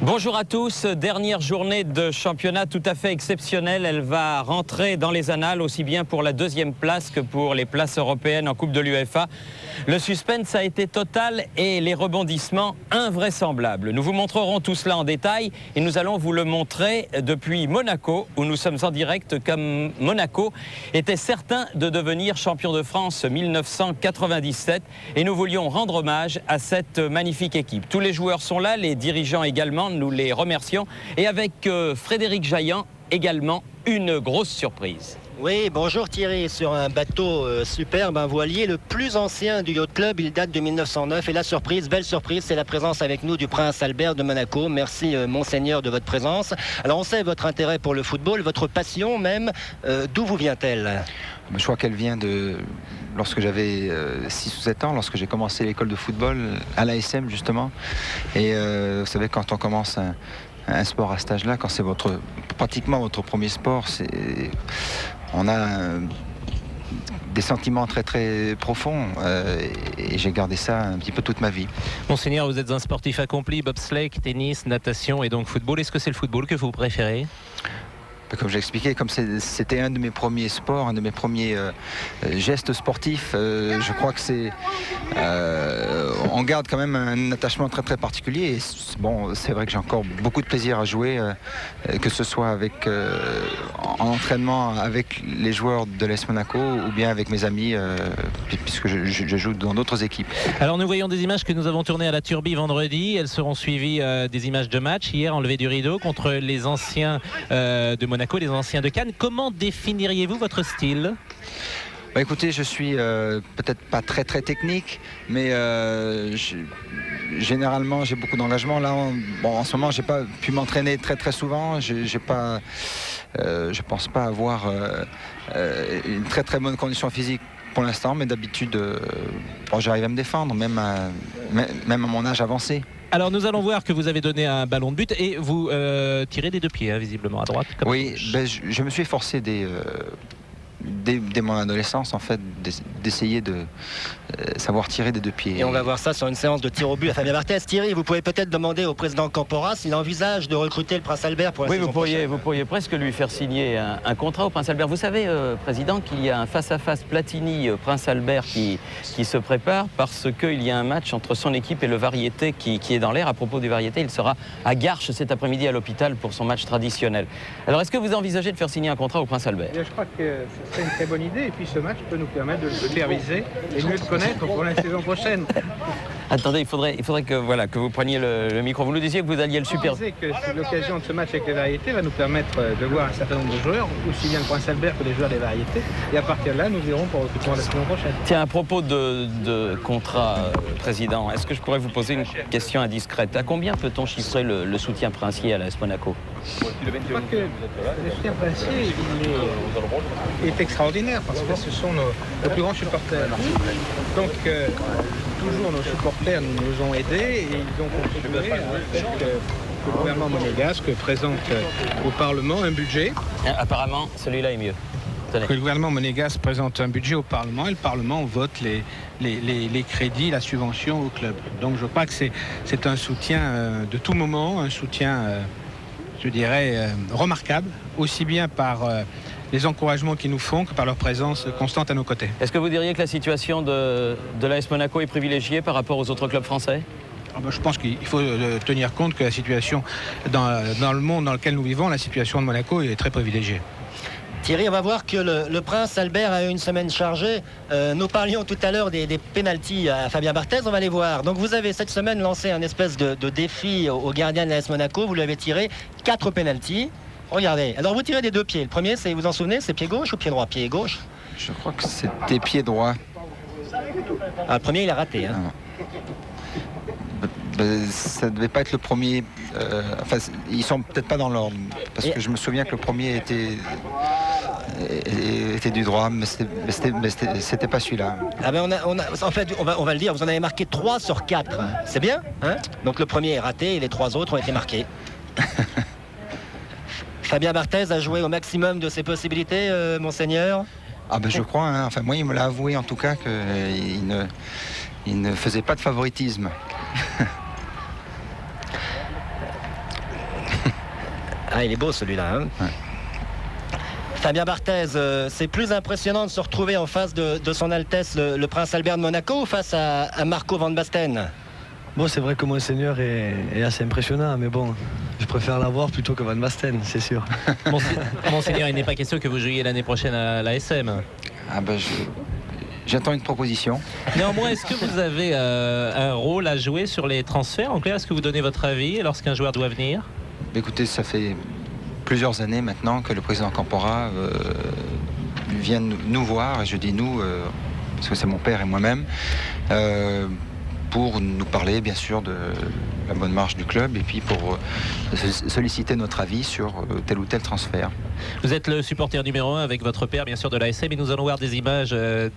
Bonjour à tous, dernière journée de championnat tout à fait exceptionnelle. Elle va rentrer dans les annales aussi bien pour la deuxième place que pour les places européennes en Coupe de l'UEFA. Le suspense a été total et les rebondissements invraisemblables. Nous vous montrerons tout cela en détail et nous allons vous le montrer depuis Monaco où nous sommes en direct, comme Monaco était certain de devenir champion de France 1997 et nous voulions rendre hommage à cette magnifique équipe. Tous les joueurs sont là, les dirigeants également. Nous les remercions. Et avec Frédéric Jaillant, également une grosse surprise. Oui, bonjour Thierry. Sur un bateau superbe, un voilier, le plus ancien du yacht club, il date de 1909. Et la surprise, belle surprise, c'est la présence avec nous du prince Albert de Monaco. Merci monseigneur de votre présence. Alors on sait votre intérêt pour le football, votre passion même. D'où vous vient-elle ? Je crois qu'elle vient de lorsque j'avais 6 ou 7 ans, lorsque j'ai commencé l'école de football à l'ASM justement. Et vous savez, quand on commence un sport à cet âge-là, quand c'est pratiquement votre premier sport, on a des sentiments très très profonds et j'ai gardé ça un petit peu toute ma vie. Monseigneur, vous êtes un sportif accompli, bobsleigh, tennis, natation et donc football. Est-ce que c'est le football que vous préférez ? Comme j'ai expliqué, comme c'était un de mes premiers sports, un de mes premiers gestes sportifs, je crois que on garde quand même un attachement très très particulier. Et c'est vrai que j'ai encore beaucoup de plaisir à jouer, que ce soit en entraînement avec les joueurs de l'AS Monaco ou bien avec mes amis, puisque je joue dans d'autres équipes. Alors nous voyons des images que nous avons tournées à la Turbie vendredi. Elles seront suivies des images de match hier enlevé du rideau contre les anciens de Monaco, les anciens de Cannes. Comment définiriez-vous votre style ? Écoutez, je suis peut-être pas très très technique, mais généralement j'ai beaucoup d'engagement. Là, en ce moment, j'ai pas pu m'entraîner très très souvent. Je pense pas avoir une très très bonne condition physique pour l'instant, mais d'habitude, j'arrive à me défendre, même à mon âge avancé. Alors nous allons voir que vous avez donné un ballon de but et vous tirez des deux pieds, visiblement à droite. Oui, je me suis efforcé dès mon adolescence en fait d'essayer de savoir tirer des deux pieds. Et on va voir ça sur une séance de tir au but à Fabien Barthez. Thierry, vous pouvez peut-être demander au président Campora s'il envisage de recruter le prince Albert pour la saison prochaine. Vous pourriez presque lui faire signer un contrat au prince Albert. Vous savez, président, qu'il y a un face-à-face Platini-Prince Albert qui se prépare parce qu'il y a un match entre son équipe et le Variété qui est dans l'air. À propos du Variété, il sera à Garches cet après-midi à l'hôpital pour son match traditionnel. Alors, est-ce que vous envisagez de faire signer un contrat au prince Albert ? Je crois que c'est une très bonne idée et puis ce match peut nous permettre de le superviser et mieux le connaître pour la saison prochaine. Attendez, il faudrait que vous preniez le micro. Vous nous disiez que vous alliez le superviser. Je disais que l'occasion de ce match avec les Variétés va nous permettre de voir un certain nombre de joueurs, aussi bien le prince Albert que les joueurs des Variétés. Et à partir de là, nous irons pour le recrutement de la saison prochaine. Tiens, à propos de contrat, président, est-ce que je pourrais vous poser une question indiscrète ? À combien peut-on chiffrer le soutien princier à l'AS Monaco ? Je crois que le soutien princier est extraordinaire parce que ce sont nos plus grands supporters. Donc, toujours nos supporters nous ont aidés et ils ont contribué à ce que le gouvernement monégasque présente au Parlement un budget. Apparemment, celui-là est mieux. Que le gouvernement monégasque présente un budget au Parlement et le Parlement vote les crédits, la subvention au club. Donc je crois que c'est un soutien de tout moment, un soutien, je dirais, remarquable, aussi bien par les encouragements qu'ils nous font que par leur présence constante à nos côtés. Est-ce que vous diriez que la situation de l'AS Monaco est privilégiée par rapport aux autres clubs français ? Je pense qu'il faut tenir compte que la situation dans le monde dans lequel nous vivons, la situation de Monaco est très privilégiée. Thierry, on va voir que le prince Albert a eu une semaine chargée. Nous parlions tout à l'heure des pénaltys à Fabien Barthez, on va les voir. Donc vous avez cette semaine lancé un espèce de défi au gardien de l'AS Monaco. Vous lui avez tiré 4 pénaltys. Regardez, alors vous tirez des deux pieds. Le premier, vous vous en souvenez, c'est pied gauche ou pied droit ? Pied gauche ? Je crois que c'était pied droit. Le premier, il a raté. Hein. Ça devait pas être le premier. Ils sont peut-être pas dans l'ordre. Parce que je me souviens que le premier était du droit, mais c'était pas celui-là. En fait, on va le dire, vous en avez marqué 3 sur 4. C'est bien, hein ? Donc le premier est raté et les 3 autres ont été marqués. Fabien Barthez a joué au maximum de ses possibilités, monseigneur ? Je crois, hein. Moi il me l'a avoué en tout cas qu'il ne faisait pas de favoritisme. Ah, il est beau celui-là. Hein. Ouais. Fabien Barthez, c'est plus impressionnant de se retrouver en face de son Altesse le prince Albert de Monaco ou face à Marco van Basten? Bon, c'est vrai que Monseigneur est assez impressionnant, mais bon, je préfère l'avoir plutôt que Van Basten, c'est sûr. Monseigneur, il n'est pas question que vous jouiez l'année prochaine à l'ASM. Ah ben, j'attends une proposition. Néanmoins, est-ce que vous avez un rôle à jouer sur les transferts? En clair, est-ce que vous donnez votre avis lorsqu'un joueur doit venir? Écoutez, ça fait plusieurs années maintenant que le président Campora vient nous voir, et je dis nous, parce que c'est mon père et moi-même, pour nous parler bien sûr de la bonne marche du club et puis pour solliciter notre avis sur tel ou tel transfert. Vous êtes le supporter numéro 1 avec votre père bien sûr de l'ASM et nous allons voir des images à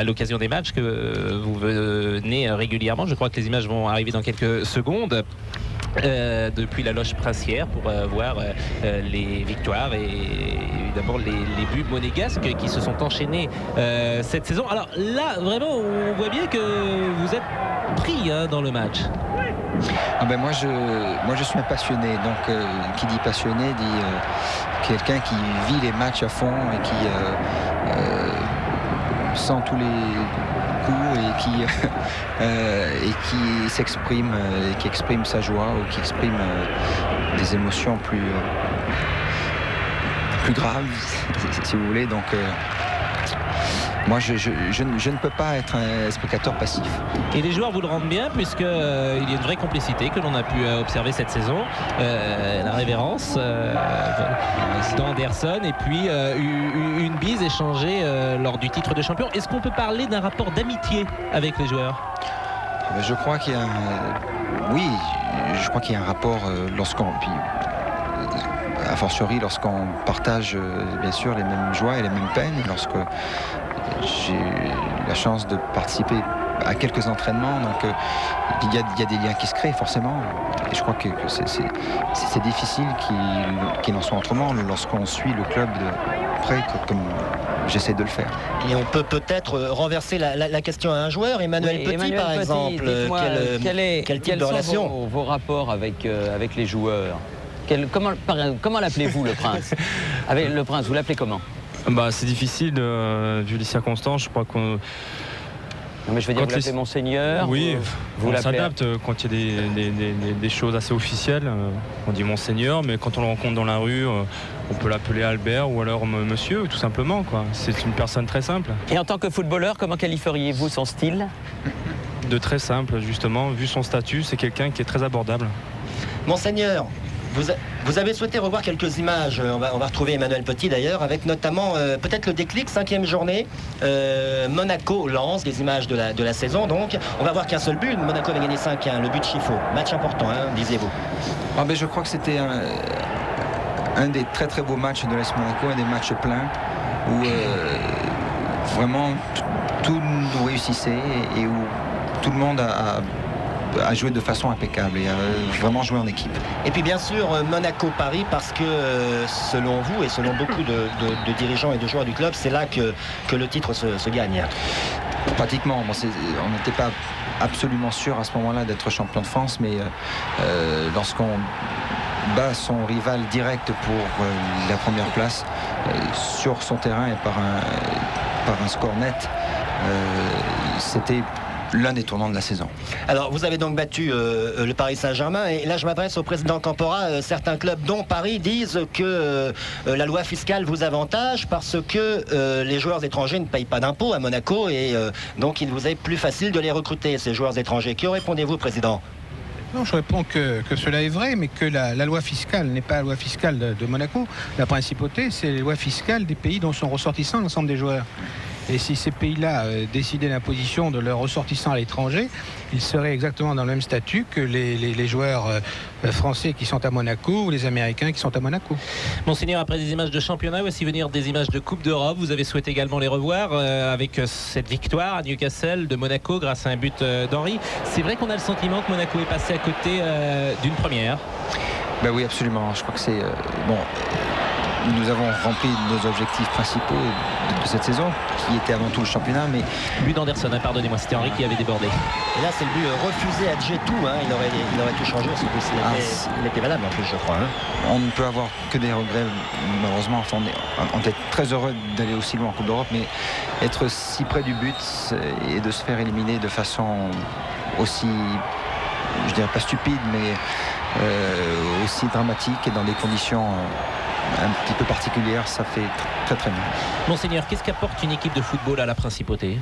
l'occasion des matchs que vous venez régulièrement. Je crois que les images vont arriver dans quelques secondes. Depuis la loge princière pour voir les victoires et évidemment les buts monégasques qui se sont enchaînés cette saison. Alors là, vraiment, on voit bien que vous êtes pris dans le match. Ah ben moi je suis un passionné, donc qui dit passionné dit quelqu'un qui vit les matchs à fond et qui sent tous les coups et qui s'exprime, qui exprime sa joie ou qui exprime des émotions plus graves, si vous voulez. Donc moi, je ne peux pas être un spectateur passif. Et les joueurs vous le rendent bien, puisqu'il y a une vraie complicité que l'on a pu observer cette saison. La révérence d'Anderson et puis une bise échangée lors du titre de champion. Est-ce qu'on peut parler d'un rapport d'amitié avec les joueurs? Je crois qu'il y a je crois qu'il y a un rapport lorsqu'on... a fortiori lorsqu'on partage bien sûr les mêmes joies et les mêmes peines, lorsque j'ai la chance de participer à quelques entraînements, donc il y a des liens qui se créent forcément, et je crois que c'est difficile qu'il en soit autrement lorsqu'on suit le club de près comme j'essaie de le faire. Et on peut peut-être renverser la question à un joueur, Emmanuel Petit par exemple. Quel type de relation sont vos rapports avec les joueurs? Comment l'appelez-vous le prince? Avec le prince, vous l'appelez comment? C'est difficile vu les circonstances. Je crois qu'on... Non, mais je veux dire, vous l'appelez Monseigneur? Oui, vous on s'adapte quand il y a des choses assez officielles. On dit Monseigneur, mais quand on le rencontre dans la rue, on peut l'appeler Albert ou alors Monsieur, tout simplement, quoi. C'est une personne très simple. Et en tant que footballeur, comment qualifieriez-vous son style? De très simple, justement. Vu son statut, c'est quelqu'un qui est très abordable. Monseigneur, vous avez souhaité revoir quelques images, on va retrouver Emmanuel Petit d'ailleurs, avec notamment peut-être le déclic, 5e journée, Monaco-Lens, des images de la saison. Donc on va voir qu'un seul but, Monaco avait gagné 5-1, le but de Chifo. Match important, disiez-vous. Je crois que c'était un des très très beaux matchs de l'AS Monaco, un des matchs pleins, où vraiment tout nous réussissait et où tout le monde a joué de façon impeccable et a vraiment joué en équipe. Et puis bien sûr Monaco-Paris, parce que selon vous et selon beaucoup de dirigeants et de joueurs du club, c'est là que le titre se gagne. Pratiquement, on n'était pas absolument sûr à ce moment-là d'être champion de France, mais lorsqu'on bat son rival direct pour la première place sur son terrain et par un score net, c'était l'un des tournants de la saison. Alors vous avez donc battu le Paris Saint-Germain, et là je m'adresse au président Campora. Certains clubs dont Paris disent que la loi fiscale vous avantage parce que les joueurs étrangers ne payent pas d'impôts à Monaco et donc il vous est plus facile de les recruter, ces joueurs étrangers. Que répondez-vous, président? Non, je réponds que cela est vrai, mais que la loi fiscale n'est pas la loi fiscale de Monaco. La principauté, c'est les lois fiscales des pays dont sont ressortissants l'ensemble des joueurs. Et si ces pays-là décidaient l'imposition de leurs ressortissants à l'étranger, ils seraient exactement dans le même statut que les joueurs français qui sont à Monaco ou les Américains qui sont à Monaco. Monseigneur, après des images de championnat, voici venir des images de Coupe d'Europe. Vous avez souhaité également les revoir avec cette victoire à Newcastle de Monaco grâce à un but d'Henry. C'est vrai qu'on a le sentiment que Monaco est passé à côté d'une première. Oui, absolument. Je crois que c'est... nous avons rempli nos objectifs principaux de cette saison, qui était avant tout le championnat. Mais But d'Anderson, pardonnez-moi, c'était Henri qui avait débordé. Et là, c'est le but refusé à Djetou. Il aurait tout changé. Il était valable en plus, je crois. on ne peut avoir que des regrets, malheureusement. Enfin, on est très heureux d'aller aussi loin en Coupe d'Europe, mais être si près du but et de se faire éliminer de façon aussi, je dirais pas stupide, mais aussi dramatique et dans des conditions un petit peu particulières, ça fait très très mal. Monseigneur, qu'est-ce qu'apporte une équipe de football à la Principauté ?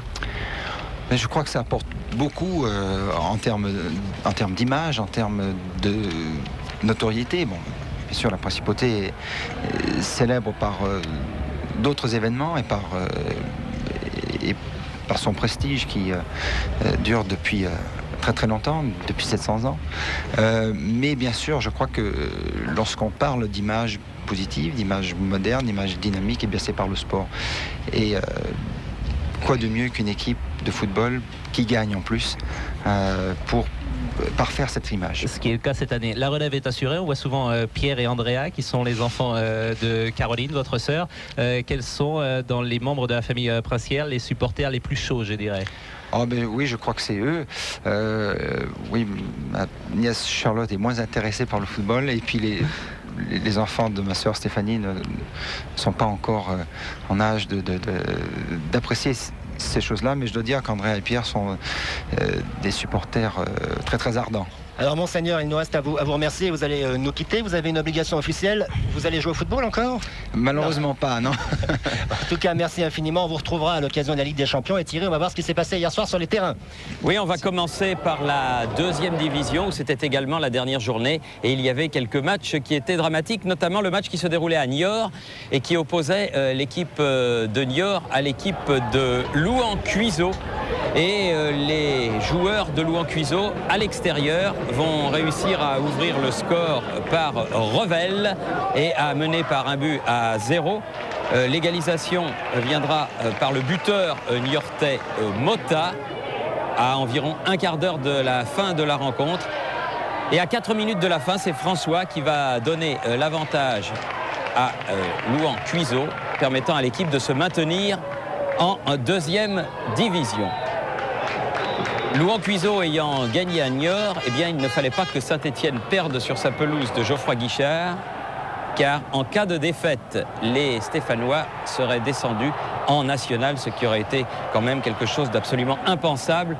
Mais je crois que ça apporte beaucoup en termes d'image, en termes de notoriété. Bon, bien sûr, la Principauté est célèbre par d'autres événements et par son prestige qui dure depuis très très longtemps, depuis 700 ans. Mais bien sûr, je crois que lorsqu'on parle d'image positive, d'image moderne, d'image dynamique, et bien c'est par le sport. Et quoi de mieux qu'une équipe de football qui gagne en plus pour parfaire cette image. Ce qui est le cas cette année. La relève est assurée. On voit souvent Pierre et Andrea qui sont les enfants de Caroline, votre sœur. Quels sont dans les membres de la famille princière les supporters les plus chauds, je dirais? Oh ben oui, je crois que c'est eux. Oui, ma nièce Charlotte est moins intéressée par le football, et puis les enfants de ma sœur Stéphanie ne sont pas encore en âge d'apprécier ces choses-là, mais je dois dire qu'Andrea et Pierre sont des supporters très très ardents. Alors Monseigneur, il nous reste à vous remercier. Vous allez nous quitter, vous avez une obligation officielle. Vous allez jouer au football encore? Malheureusement pas, non. En tout cas, merci infiniment. On vous retrouvera à l'occasion de la Ligue des Champions. Et Thierry, on va voir ce qui s'est passé hier soir sur les terrains. Oui, on va commencer par la deuxième division, où c'était également la dernière journée. Et il y avait quelques matchs qui étaient dramatiques, notamment le match qui se déroulait à Niort et qui opposait l'équipe de Niort à l'équipe de Louhans-Cuiseaux. Et les joueurs de Louhans-Cuiseaux, à l'extérieur, vont réussir à ouvrir le score par Revel et à mener par un but à 0. L'égalisation viendra par le buteur niortais Mota à environ un quart d'heure de la fin de la rencontre. Et à 4 minutes de la fin, c'est François qui va donner l'avantage à Louhans-Cuiseaux, permettant à l'équipe de se maintenir en deuxième division. Louhans-Cuiseaux ayant gagné à Niort, eh bien, il ne fallait pas que Saint-Étienne perde sur sa pelouse de Geoffroy Guichard, car en cas de défaite, les Stéphanois seraient descendus en national, ce qui aurait été quand même quelque chose d'absolument impensable,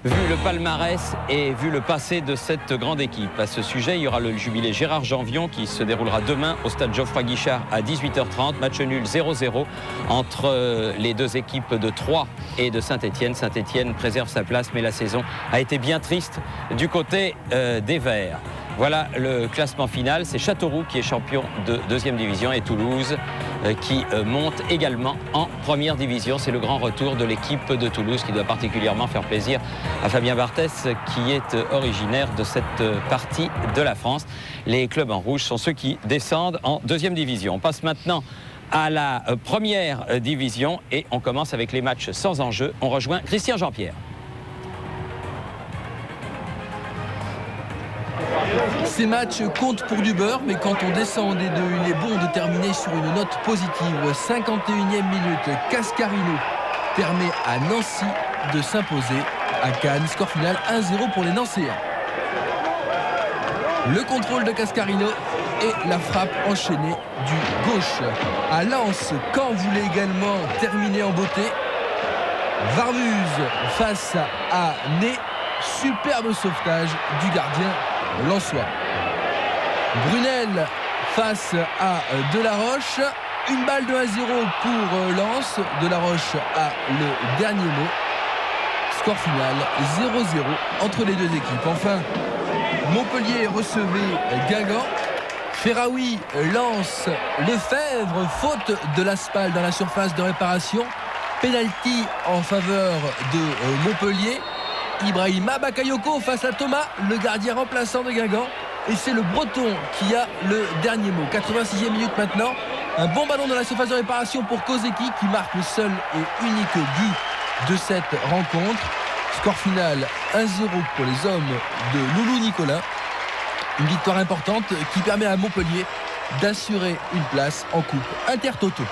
vu le palmarès et vu le passé de cette grande équipe. À ce sujet, il y aura le jubilé Gérard Janvion qui se déroulera demain au stade Geoffroy Guichard à 18h30. Match nul 0-0 entre les deux équipes de Troyes et de Saint-Étienne. Saint-Étienne préserve sa place, mais la saison a été bien triste du côté des Verts. Voilà le classement final. C'est Châteauroux qui est champion de deuxième division et Toulouse qui monte également en première division. C'est le grand retour de l'équipe de Toulouse qui doit particulièrement faire plaisir à Fabien Barthès qui est originaire de cette partie de la France. Les clubs en rouge sont ceux qui descendent en deuxième division. On passe maintenant à la première division et on commence avec les matchs sans enjeu. On rejoint Christian Jean-Pierre. Ces matchs comptent pour du beurre, mais quand on descend en D2, il est bon de terminer sur une note positive. 51e minute, Cascarino permet à Nancy de s'imposer à Cannes. Score final 1-0 pour les Nancéens. Le contrôle de Cascarino et la frappe enchaînée du gauche. À Lens, Caen voulait également terminer en beauté. Varmuse face à Ney. Superbe sauvetage du gardien lensois. Brunel face à Delaroche. Une balle de 1-0 pour Lens. Delaroche a le dernier mot. Score final 0-0 entre les deux équipes. Enfin, Montpellier recevait Guingamp. Ferraoui lance Lefebvre. Faute de Laspal dans la surface de réparation. Penalty en faveur de Montpellier. Ibrahima Bakayoko face à Thomas, le gardien remplaçant de Guingamp. Et c'est le Breton qui a le dernier mot. 86e minute maintenant. Un bon ballon dans la surface de réparation pour Kozeki qui marque le seul et unique but de cette rencontre. Score final 1-0 pour les hommes de Loulou Nicolin. Une victoire importante qui permet à Montpellier d'assurer une place en Coupe Intertoto.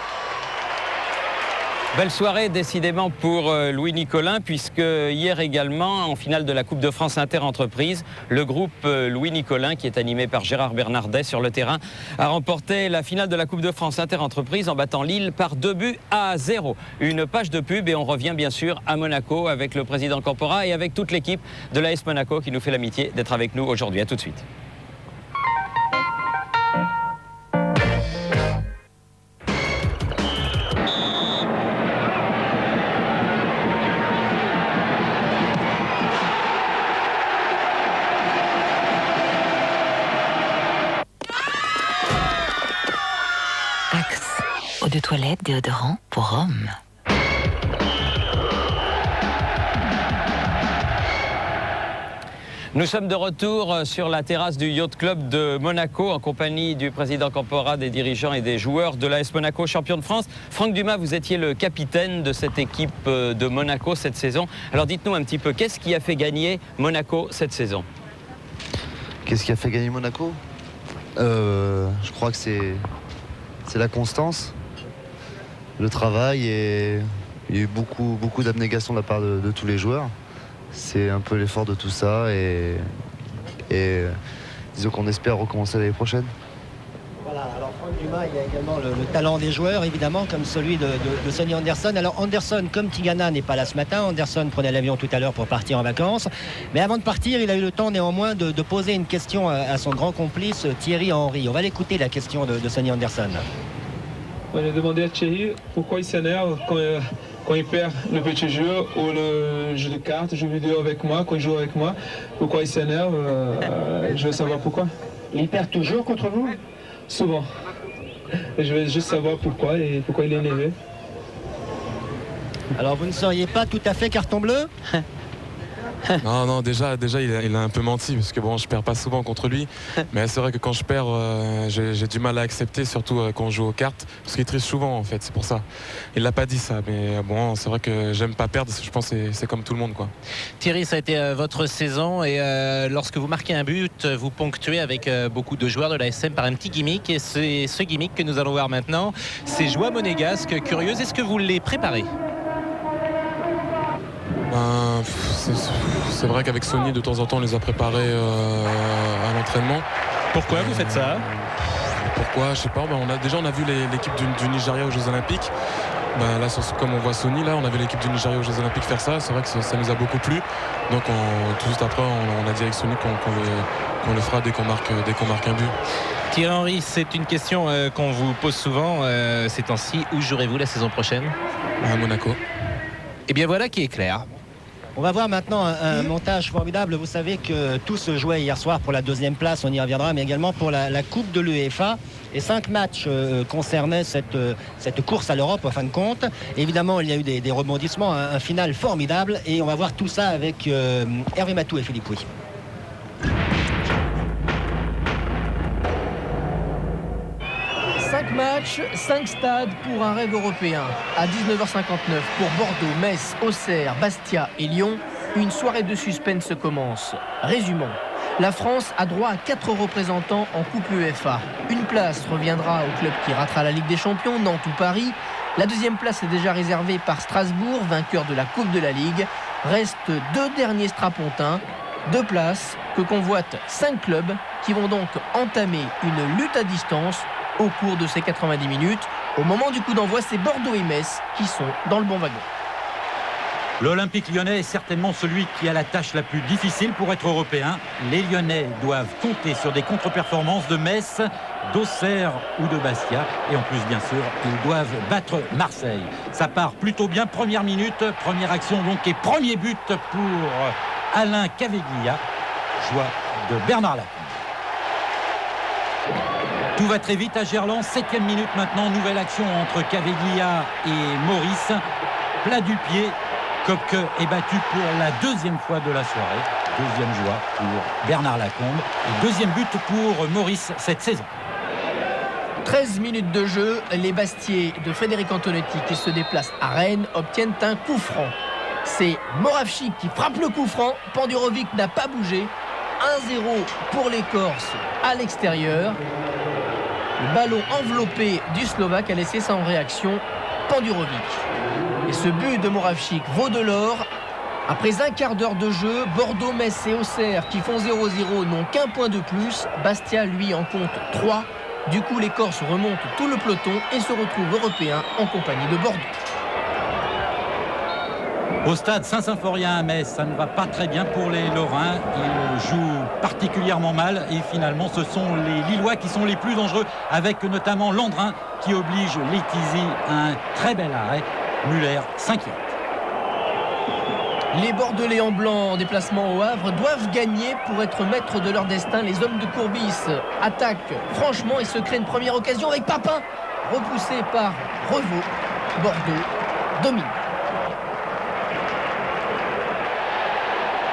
Belle soirée décidément pour Louis Nicolin, puisque hier également, en finale de la Coupe de France Inter-Entreprise, le groupe Louis Nicolin, qui est animé par Gérard Bernardet sur le terrain, a remporté la finale de la Coupe de France Inter-Entreprise en battant Lille par 2-0. Une page de pub et on revient bien sûr à Monaco avec le président Campora et avec toute l'équipe de l'AS Monaco qui nous fait l'amitié d'être avec nous aujourd'hui. À tout de suite. Eau de toilette, déodorant pour hommes. Nous sommes de retour sur la terrasse du Yacht Club de Monaco en compagnie du président Campora, des dirigeants et des joueurs de l'AS Monaco, champion de France. Franck Dumas, vous étiez le capitaine de cette équipe de Monaco cette saison. Alors dites-nous un petit peu, qu'est-ce qui a fait gagner Monaco cette saison? Qu'est-ce qui a fait gagner Monaco? Je crois que c'est la constance, le travail, et il y a eu beaucoup d'abnégation de la part de tous les joueurs. C'est un peu l'effort de tout ça et disons qu'on espère recommencer l'année prochaine. Voilà, alors Franck Dumas, il y a également le talent des joueurs, évidemment, comme celui de Sonny Anderson. Alors Anderson, comme Tigana n'est pas là ce matin, Anderson prenait l'avion tout à l'heure pour partir en vacances. Mais avant de partir, il a eu le temps néanmoins de poser une question à son grand complice Thierry Henry. On va l'écouter, la question de Sonny Anderson. J'ai demandé à Thierry pourquoi il s'énerve quand il perd le petit jeu ou le jeu de cartes, jeu vidéo avec moi, quand il joue avec moi. Pourquoi il s'énerve, je veux savoir pourquoi. Il perd toujours contre vous? Souvent. Et je veux juste savoir pourquoi et pourquoi il est énervé. Alors vous ne seriez pas tout à fait carton bleu? Non, déjà il a un peu menti parce que bon, je perds pas souvent contre lui, mais c'est vrai que quand je perds, j'ai du mal à accepter, surtout quand on joue aux cartes, parce qu'il triche souvent en fait, c'est pour ça. Il l'a pas dit ça, mais bon, c'est vrai que j'aime pas perdre, je pense que c'est comme tout le monde quoi. Thierry, ça a été votre saison et lorsque vous marquez un but, vous ponctuez avec beaucoup de joueurs de la SM par un petit gimmick, et c'est ce gimmick que nous allons voir maintenant, c'est joie monégasque curieuse. Est-ce que vous les préparez? C'est vrai qu'avec Sonny, de temps en temps, on les a préparés à l'entraînement. Pourquoi vous faites ça? Pourquoi? Je sais pas. On a vu l'équipe du Nigeria aux Jeux Olympiques. Là, comme on voit Sonny, là, on a vu l'équipe du Nigeria aux Jeux Olympiques faire ça. C'est vrai que ça nous a beaucoup plu. Donc, tout de suite après, on a dit avec Sonny qu'on le fera dès qu'on marque un but. Thierry Henry, c'est une question qu'on vous pose souvent ces temps-ci. Où jouerez-vous la saison prochaine? À Monaco. Et bien voilà qui est clair. On va voir maintenant un montage formidable. Vous savez que tout se jouait hier soir pour la deuxième place, on y reviendra, mais également pour la Coupe de l'UEFA. Et 5 matchs concernaient cette course à l'Europe, en fin de compte. Évidemment, il y a eu des rebondissements, un final formidable. Et on va voir tout ça avec Hervé Matou et Philippe Pouy. Match, 5 stades pour un rêve européen. À 19h59 pour Bordeaux, Metz, Auxerre, Bastia et Lyon, une soirée de suspense commence. Résumons. La France a droit à 4 représentants en Coupe UEFA. Une place reviendra au club qui ratera la Ligue des Champions, Nantes ou Paris. La deuxième place est déjà réservée par Strasbourg, vainqueur de la Coupe de la Ligue. Restent 2 derniers strapontins. 2 places que convoitent 5 clubs qui vont donc entamer une lutte à distance au cours de ces 90 minutes. Au moment du coup d'envoi, c'est Bordeaux et Metz qui sont dans le bon wagon. L'Olympique lyonnais est certainement celui qui a la tâche la plus difficile pour être européen. Les Lyonnais doivent compter sur des contre-performances de Metz, d'Auxerre ou de Bastia. Et en plus, bien sûr, ils doivent battre Marseille. Ça part plutôt bien. Première minute, première action donc, et premier but pour Alain Caveglia. Joie de Bernard Lacombe. Tout va très vite à Gerland, 7e minute maintenant, nouvelle action entre Caveglia et Maurice. Plat du pied, Kopke est battu pour la 2e fois de la soirée. Deuxième joie pour Bernard Lacombe. Et 2e but pour Maurice cette saison. 13 minutes de jeu, les Bastiais de Frédéric Antonetti qui se déplacent à Rennes obtiennent un coup franc. C'est Moravchik qui frappe le coup franc, Pandurovic n'a pas bougé. 1-0 pour les Corses à l'extérieur. Le ballon enveloppé du Slovaque a laissé sans réaction Pandurovic. Et ce but de Moravchik vaut de l'or. Après un quart d'heure de jeu, Bordeaux, Metz et Auxerre qui font 0-0 n'ont qu'un point de plus. Bastia, lui, en compte 3. Du coup, les Corses remontent tout le peloton et se retrouvent européens en compagnie de Bordeaux. Au stade Saint-Symphorien à Metz, ça ne va pas très bien pour les Lorrains. Ils jouent particulièrement mal et finalement ce sont les Lillois qui sont les plus dangereux, avec notamment Landrin qui oblige Letizy à un très bel arrêt. Muller s'inquiète. Les Bordelais en blanc en déplacement au Havre doivent gagner pour être maîtres de leur destin. Les hommes de Courbis attaquent franchement et se créent une première occasion avec Papin, repoussé par Revaux. Bordeaux domine.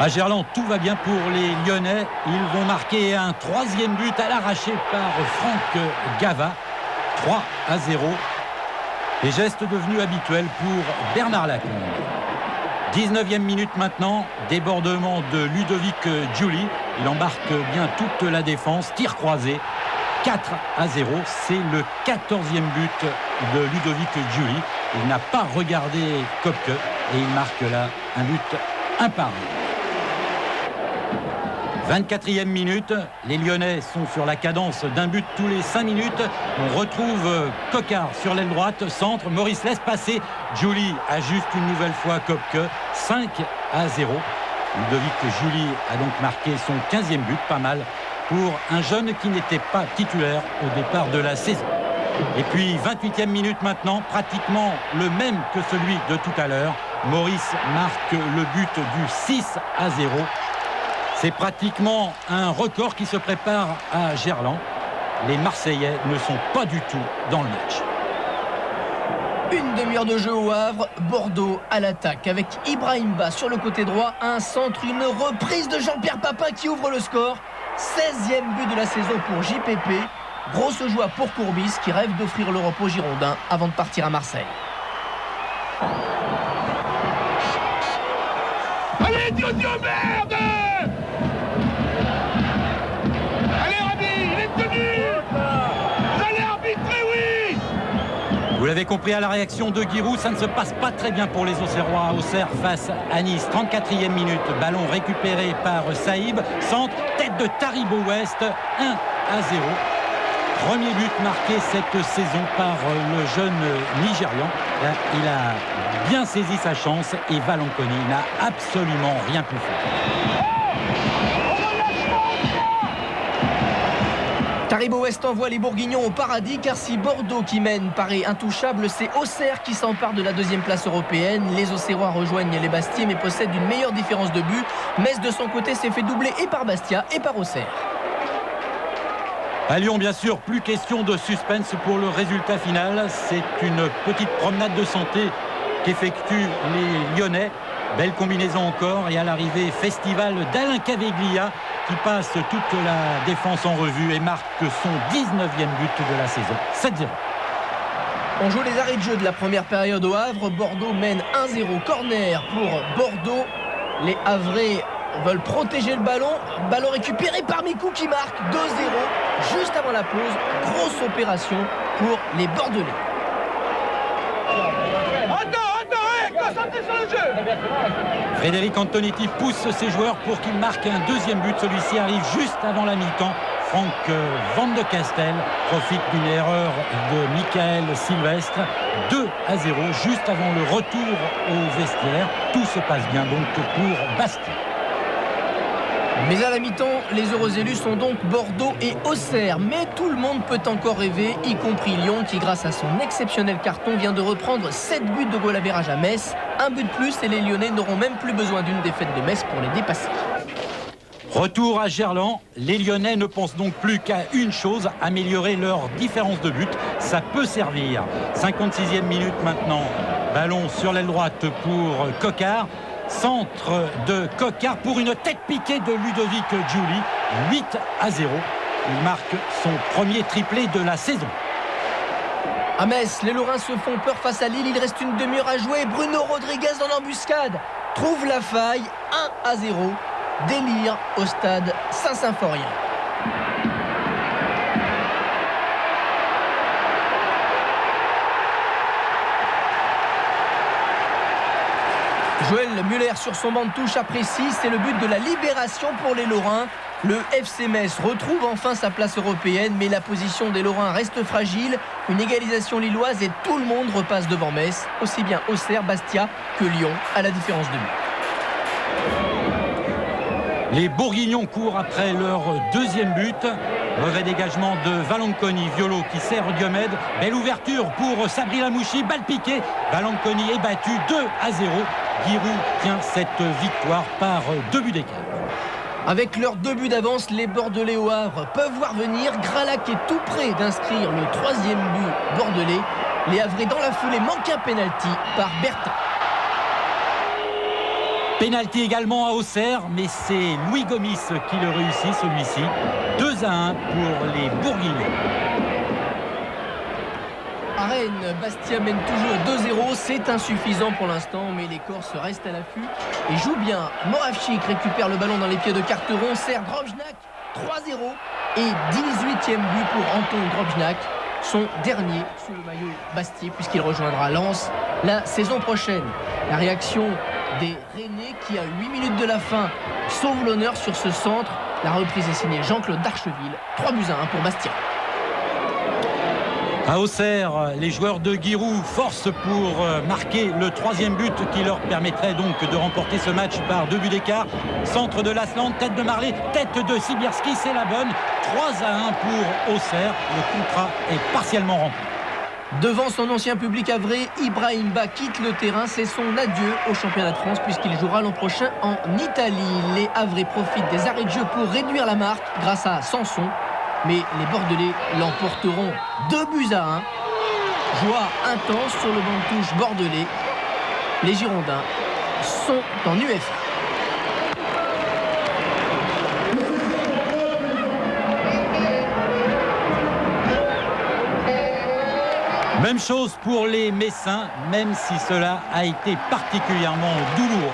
À Gerland, tout va bien pour les Lyonnais. Ils vont marquer un troisième but à l'arraché par Franck Gava. 3-0. Les gestes devenus habituels pour Bernard Lacombe. 19e minute maintenant, débordement de Ludovic Giuli. Il embarque bien toute la défense, tir croisé. 4-0, c'est le 14e but de Ludovic Giuli. Il n'a pas regardé Kopke et il marque là un but imparable. 24e minute, les Lyonnais sont sur la cadence d'un but tous les 5 minutes. On retrouve Coquard sur l'aile droite, centre, Maurice laisse passer. Giuli ajuste une nouvelle fois Kopke, 5-0. Ludovic Giuli a donc marqué son 15e but, pas mal pour un jeune qui n'était pas titulaire au départ de la saison. Et puis 28e minute maintenant, pratiquement le même que celui de tout à l'heure. Maurice marque le but du 6-0. C'est pratiquement un record qui se prépare à Gerland. Les Marseillais ne sont pas du tout dans le match. Une demi-heure de jeu au Havre, Bordeaux à l'attaque avec Ibrahim Ba sur le côté droit, un centre, une reprise de Jean-Pierre Papin qui ouvre le score. 16e but de la saison pour JPP. Grosse joie pour Courbis qui rêve d'offrir l'Europe aux Girondins avant de partir à Marseille. Allez, Dio, merde! Vous l'avez compris à la réaction de Giroud, ça ne se passe pas très bien pour les Auxerrois. Auxerre face à Nice, 34e minute, ballon récupéré par Saïb, centre, tête de Taribo West, 1-0. Premier but marqué cette saison par le jeune Nigérian. Là, il a bien saisi sa chance et Valanconi n'a absolument rien pu faire. Taribo West envoie les Bourguignons au paradis, car si Bordeaux qui mène paraît intouchable, c'est Auxerre qui s'empare de la deuxième place européenne. Les Auxerrois rejoignent les Bastiais mais possèdent une meilleure différence de but. Metz de son côté s'est fait doubler et par Bastia et par Auxerre. À Lyon, bien sûr, plus question de suspense pour le résultat final. C'est une petite promenade de santé qu'effectuent les Lyonnais. Belle combinaison encore et à l'arrivée, festival d'Alain Caveglia qui passe toute la défense en revue et marque son 19e but de la saison, 7-0. On joue les arrêts de jeu de la première période au Havre. Bordeaux mène 1-0, corner pour Bordeaux. Les Havrais veulent protéger le ballon. Ballon récupéré par Mikou qui marque 2-0 juste avant la pause. Grosse opération pour les Bordelais. Frédéric Antonetti pousse ses joueurs pour qu'ils marquent un deuxième but. Celui-ci arrive juste avant la mi-temps. Franck Van de Castel profite d'une erreur de Michael Sylvestre. 2-0 juste avant le retour au vestiaire. Tout se passe bien donc pour Bastia. Mais à la mi-temps, les heureux élus sont donc Bordeaux et Auxerre. Mais tout le monde peut encore rêver, y compris Lyon, qui grâce à son exceptionnel carton vient de reprendre 7 buts de goal average à Metz. Un but de plus et les Lyonnais n'auront même plus besoin d'une défaite de Metz pour les dépasser. Retour à Gerland, les Lyonnais ne pensent donc plus qu'à une chose, améliorer leur différence de but. Ça peut servir. 56e minute maintenant, ballon sur l'aile droite pour Coquard. Centre de Coquard pour une tête piquée de Ludovic Giuli. 8-0. Il marque son premier triplé de la saison. À Metz, les Lorrains se font peur face à Lille. Il reste une demi-heure à jouer. Bruno Rodriguez en embuscade trouve la faille. 1-0. Délire au stade Saint-Symphorien. Joël Muller sur son banc de touche apprécie, c'est le but de la libération pour les Lorrains. Le FC Metz retrouve enfin sa place européenne, mais la position des Lorrains reste fragile. Une égalisation lilloise et tout le monde repasse devant Metz, aussi bien Auxerre, Bastia que Lyon, à la différence de but. Les Bourguignons courent après leur deuxième but. Mauvais dégagement de Valanconi, Violo qui sert Diomède. Belle ouverture pour Sabri Lamouchi, balle piquée. Valanconi est battu 2-0. Giroud tient cette victoire par 2 buts d'écart. Avec leurs 2 buts d'avance, les Bordelais au Havre peuvent voir venir. Gralac est tout près d'inscrire le 3e but bordelais. Les Havrais dans la foulée manquent un pénalty par Bertin. Pénalty également à Auxerre, mais c'est Louis Gomis qui le réussit celui-ci. 2-1 pour les Bourguignons. À Rennes, Bastia mène toujours 2-0. C'est insuffisant pour l'instant, mais les Corses restent à l'affût et jouent bien. Moravchik récupère le ballon dans les pieds de Carteron. Sert Drobjnak 3-0 et 18e but pour Anton Drobjnak. Son dernier sous le maillot Bastia puisqu'il rejoindra Lens la saison prochaine. La réaction des Rennais qui, à 8 minutes de la fin, sauve l'honneur sur ce centre. La reprise est signée Jean-Claude Darcheville. 3-1 pour Bastia. À Auxerre, les joueurs de Giroud forcent pour marquer le 3e but qui leur permettrait donc de remporter ce match par 2 buts d'écart. Centre de Lasland, tête de Marley, tête de Sibierski, c'est la bonne. 3-1 pour Auxerre. Le contrat est partiellement rempli. Devant son ancien public havrais, Ibrahimba quitte le terrain. C'est son adieu au championnat de France puisqu'il jouera l'an prochain en Italie. Les Havrais profitent des arrêts de jeu pour réduire la marque grâce à Sanson. Mais les Bordelais l'emporteront 2-1. Joie intense sur le banc de touche bordelais. Les Girondins sont en UEFA. Même chose pour les Messins, même si cela a été particulièrement douloureux.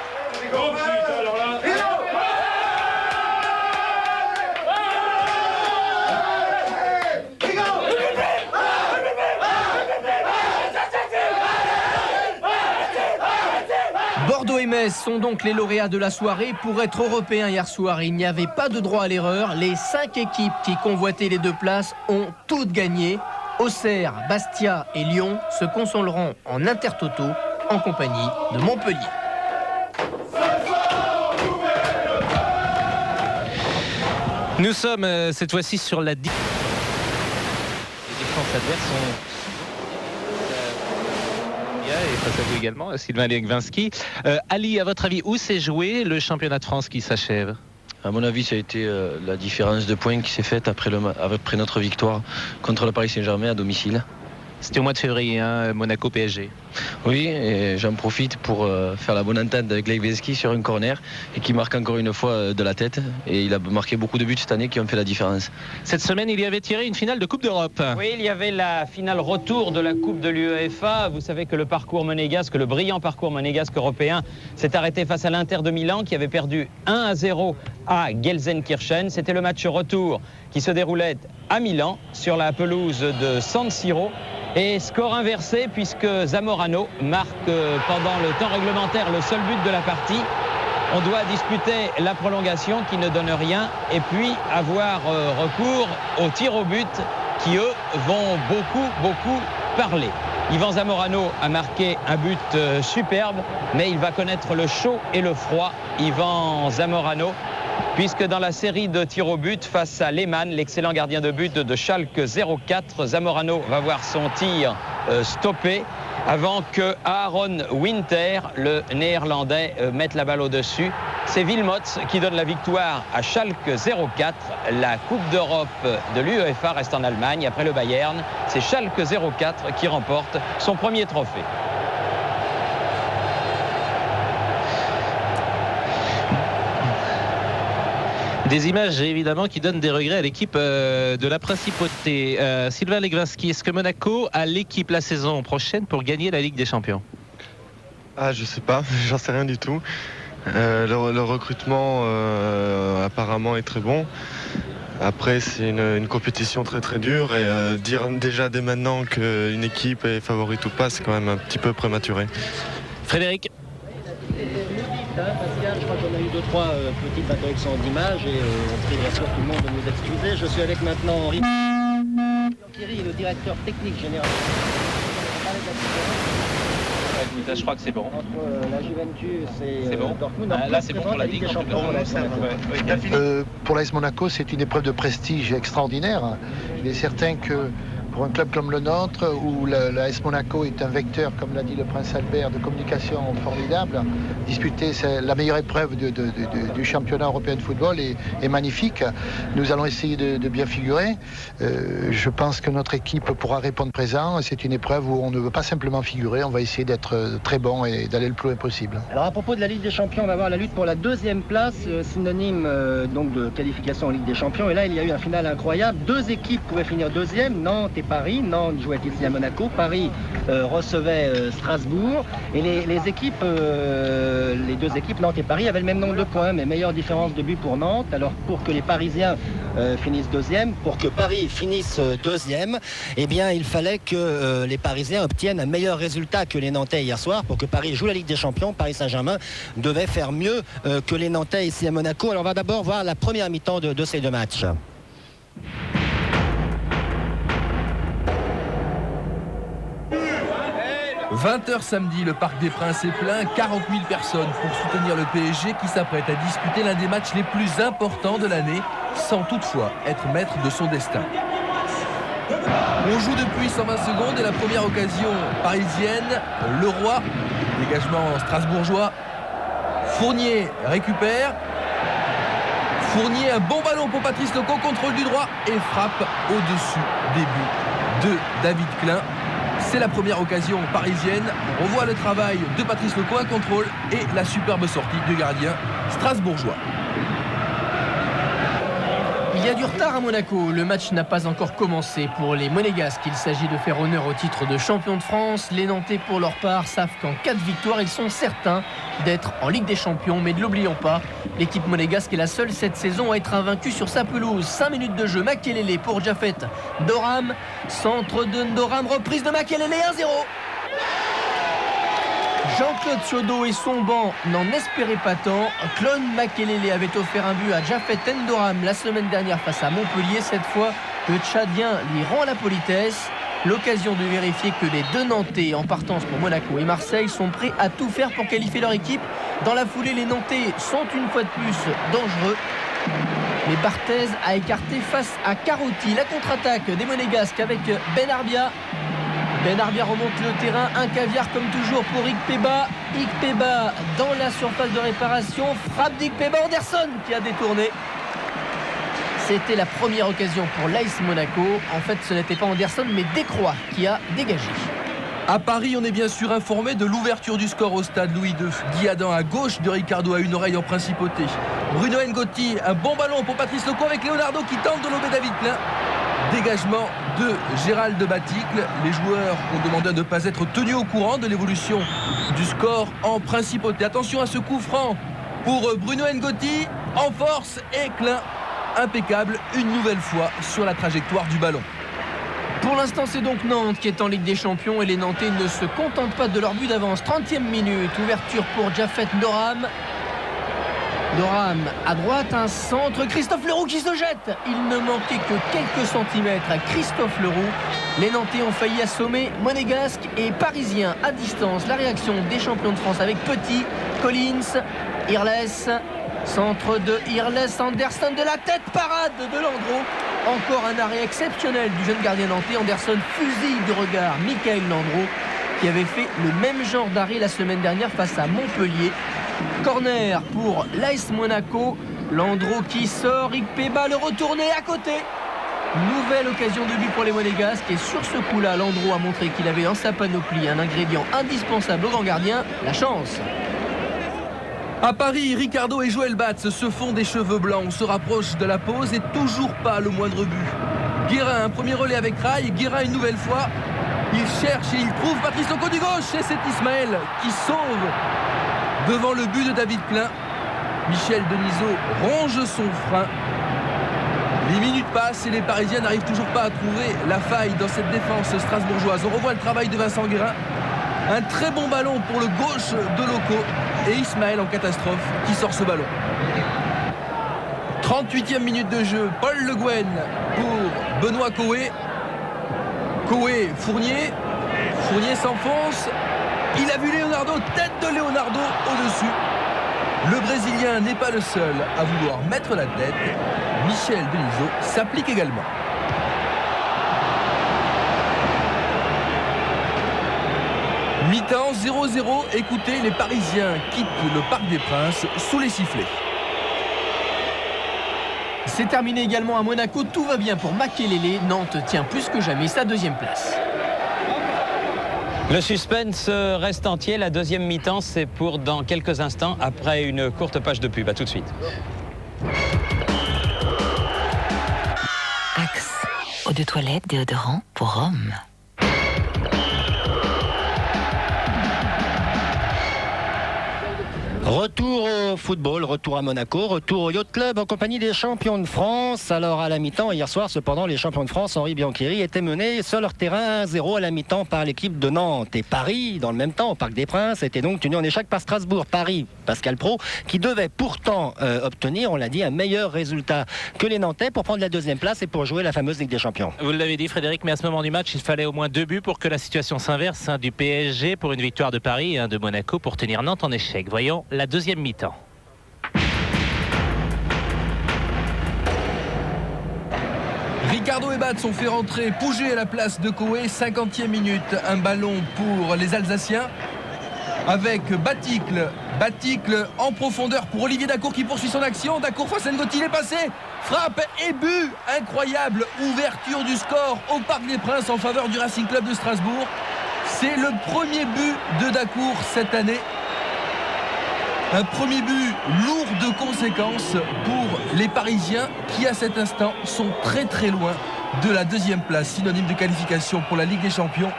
Bordeaux et Metz sont donc les lauréats de la soirée. Pour être européens hier soir, il n'y avait pas de droit à l'erreur. Les 5 équipes qui convoitaient les 2 places ont toutes gagné. Auxerre, Bastia et Lyon se consoleront en intertoto en compagnie de Montpellier. Nous sommes cette fois-ci sur la... Les défenses adverses sont... Et face à vous également, Sylvain Legvinski. Ali, à votre avis, où s'est joué le championnat de France qui s'achève ? À mon avis, ça a été la différence de points qui s'est faite après notre victoire contre le Paris Saint-Germain à domicile. C'était au mois de février, hein, Monaco-PSG. Oui, et j'en profite pour faire la bonne entente avec Legvinski sur un corner et qui marque encore une fois de la tête. Et il a marqué beaucoup de buts cette année qui ont fait la différence. Cette semaine, il y avait tiré une finale de Coupe d'Europe. Oui, il y avait la finale retour de la Coupe de l'UEFA. Vous savez que le brillant parcours monégasque européen s'est arrêté face à l'Inter de Milan qui avait perdu 1-0 à Gelsenkirchen. C'était le match retour qui se déroulait à Milan sur la pelouse de San Siro. Et score inversé puisque Zamorano marque pendant le temps réglementaire le seul but de la partie. On doit disputer la prolongation qui ne donne rien et puis avoir recours aux tirs au but qui eux vont beaucoup parler. Yvan Zamorano a marqué un but superbe, mais il va connaître le chaud et le froid, Yvan Zamorano, puisque dans la série de tirs au but face à Lehmann, l'excellent gardien de but de Schalke 04, Zamorano va voir son tir stoppé avant que Aaron Winter, le néerlandais, mette la balle au-dessus. C'est Wilmots qui donne la victoire à Schalke 04. La Coupe d'Europe de l'UEFA reste en Allemagne après le Bayern. C'est Schalke 04 qui remporte son premier trophée. Des images évidemment qui donnent des regrets à l'équipe de la Principauté. Sylvain Legvinski, est-ce que Monaco a l'équipe la saison prochaine pour gagner la Ligue des Champions ? Ah, je sais pas, j'en sais rien du tout. Le recrutement apparemment est très bon. Après, c'est une compétition très dure et dire déjà dès maintenant qu'une équipe est favorite ou pas, c'est quand même un petit peu prématuré. Frédéric ? Pascal, je crois qu'on a eu 2-3 petites interruptions d'image et on prie bien sûr tout le monde de nous excuser. Je suis avec maintenant Henri Thierry, le directeur technique général. Je crois que c'est bon. Entre la Juventus et bon. Dortmund. Là, c'est bon pour la Ligue des Champions. Pour l'AS Monaco, c'est une épreuve de prestige extraordinaire. Il est certain que pour un club comme le nôtre, où l'AS Monaco est un vecteur, comme l'a dit le prince Albert, de communication formidable, disputer la meilleure épreuve du championnat européen de football est magnifique. Nous allons essayer de bien figurer. Je pense que notre équipe pourra répondre présent. C'est une épreuve où on ne veut pas simplement figurer, on va essayer d'être très bon et d'aller le plus loin possible. Alors à propos de la Ligue des Champions, on va voir la lutte pour la 2e place, synonyme donc de qualification en Ligue des Champions. Et là, il y a eu un final incroyable. 2 équipes pouvaient finir 2e, Nantes et Paris. Nantes jouait ici à Monaco, Paris recevait Strasbourg et les 2 équipes, Nantes et Paris, avaient le même nombre de points, mais meilleure différence de but pour Nantes. Alors pour que les Parisiens finissent 2e, pour que Paris finisse 2e, eh bien il fallait que les Parisiens obtiennent un meilleur résultat que les Nantais hier soir. Pour que Paris joue la Ligue des Champions, Paris Saint-Germain devait faire mieux que les Nantais ici à Monaco. Alors on va d'abord voir la première mi-temps de ces 2 matchs. 20h samedi, le Parc des Princes est plein, 40 000 personnes pour soutenir le PSG qui s'apprête à disputer l'un des matchs les plus importants de l'année, sans toutefois être maître de son destin. On joue depuis 120 secondes et la première occasion parisienne, Leroy, dégagement strasbourgeois, Fournier récupère, Fournier, un bon ballon pour Patrice Loco, contrôle du droit et frappe au-dessus des buts de David Klein. C'est la première occasion parisienne. On voit le travail de Patrice Loco, un contrôle et la superbe sortie du gardien strasbourgeois. Il y a du retard à Monaco. Le match n'a pas encore commencé pour les Monégasques. Il s'agit de faire honneur au titre de champion de France. Les Nantais, pour leur part, savent qu'en cas de victoire, ils sont certains d'être en Ligue des Champions. Mais ne l'oublions pas, l'équipe monégasque est la seule cette saison à être invaincue sur sa pelouse. 5 minutes de jeu. Makelele pour Jafet Ndoram. Centre de Ndoram. Reprise de Makelele. 1-0. Jean-Claude Chaudeau et son banc n'en espéraient pas tant. Claude Makelele avait offert un but à Jafet Ndoram la semaine dernière face à Montpellier. Cette fois, le Tchadien lui rend la politesse. L'occasion de vérifier que les 2 Nantais en partance pour Monaco et Marseille sont prêts à tout faire pour qualifier leur équipe. Dans la foulée, les Nantais sont une fois de plus dangereux. Mais Barthez a écarté face à Carotti. La contre-attaque des Monégasques avec Ben Arbia. Ben Arbia remonte le terrain, un caviar comme toujours pour Ikpeba. Ikpeba dans la surface de réparation, frappe d'Ikpeba, Anderson qui a détourné. C'était la première occasion pour l'AS Monaco. En fait, ce n'était pas Anderson, mais Décroix qui a dégagé. À Paris, on est bien sûr informé de l'ouverture du score au stade Louis II. Guy Adam à gauche de Ricardo à une oreille en principauté. Bruno Ngotti, un bon ballon pour Patrice Loco avec Leonardo qui tente de lober David Klein. Dégagement de Gérald de Baticle. Les joueurs ont demandé à ne pas être tenus au courant de l'évolution du score en principauté. Attention à ce coup franc pour Bruno Ngotti. En force et Klein, impeccable une nouvelle fois sur la trajectoire du ballon. Pour l'instant, c'est donc Nantes qui est en Ligue des Champions et les Nantais ne se contentent pas de leur but d'avance. 30e minute, ouverture pour Jafet Ndoram. Ndoram à droite, un centre, Christophe Leroux qui se jette. Il ne manquait que quelques centimètres à Christophe Leroux. Les Nantais ont failli assommer Monégasque et Parisiens à distance. La réaction des champions de France avec Petit, Collins, Irles. Centre de Irles, Anderson de la tête, parade de Landreau. Encore un arrêt exceptionnel du jeune gardien nantais. Anderson fusille du regard Michael Landreau qui avait fait le même genre d'arrêt la semaine dernière face à Montpellier. Corner pour l'AS Monaco. Landreau qui sort, Ikpeba le retourné à côté. Nouvelle occasion de but pour les Monégasques. Et sur ce coup-là, Landreau a montré qu'il avait dans sa panoplie un ingrédient indispensable au grand gardien, la chance. À Paris, Ricardo et Joël Batz se font des cheveux blancs. On se rapproche de la pause et toujours pas le moindre but. Guérin, un premier relais avec Rai. Guérin une nouvelle fois. Il cherche et il trouve Patrice Loco du gauche. Et c'est Ismaël qui sauve devant le but de David Klein. Michel Denisot ronge son frein. Les minutes passent et les Parisiens n'arrivent toujours pas à trouver la faille dans cette défense strasbourgeoise. On revoit le travail de Vincent Guérin. Un très bon ballon pour le gauche de Loco. Et Ismaël en catastrophe qui sort ce ballon. 38e minute de jeu, Paul Le Guen pour Benoît Coé. Coé, Fournier. Fournier s'enfonce. Il a vu Leonardo, tête de Leonardo au-dessus. Le Brésilien n'est pas le seul à vouloir mettre la tête. Michel Denisot s'applique également. Mi-temps 0-0. Écoutez, les Parisiens quittent le Parc des Princes sous les sifflets. C'est terminé également à Monaco. Tout va bien pour Makelele. Nantes tient plus que jamais sa deuxième place. Le suspense reste entier. La deuxième mi-temps, c'est pour dans quelques instants, après une courte page de pub. À tout de suite. Axe. Eau de toilette, déodorant pour hommes. Retour au football, retour à Monaco, retour au Yacht Club en compagnie des champions de France. Alors à la mi-temps, hier soir, cependant, les champions de France, Henri Biancheri, étaient menés sur leur terrain 1-0 à la mi-temps par l'équipe de Nantes. Et Paris, dans le même temps, au Parc des Princes, était donc tenu en échec par Strasbourg. Paris, Pascal Praud, qui devait pourtant obtenir, on l'a dit, un meilleur résultat que les Nantais pour prendre la deuxième place et pour jouer la fameuse Ligue des Champions. Vous l'avez dit, Frédéric, mais à ce moment du match, il fallait au moins 2 buts pour que la situation s'inverse, du PSG pour une victoire de Paris et de Monaco pour tenir Nantes en échec. Voyons la deuxième mi-temps. Ricardo et Bat sont fait rentrer Pouget à la place de Coé. 50e minute, un ballon pour les Alsaciens avec Baticle. Baticle en profondeur pour Olivier Dacour qui poursuit son action. Dacour face à N'Goti, il est passé. Frappe et but. Incroyable ouverture du score au Parc des Princes en faveur du Racing Club de Strasbourg. C'est le premier but de Dacour cette année. Un premier but lourd de conséquences pour les Parisiens qui à cet instant sont très très loin de la deuxième place, synonyme de qualification pour la Ligue des Champions.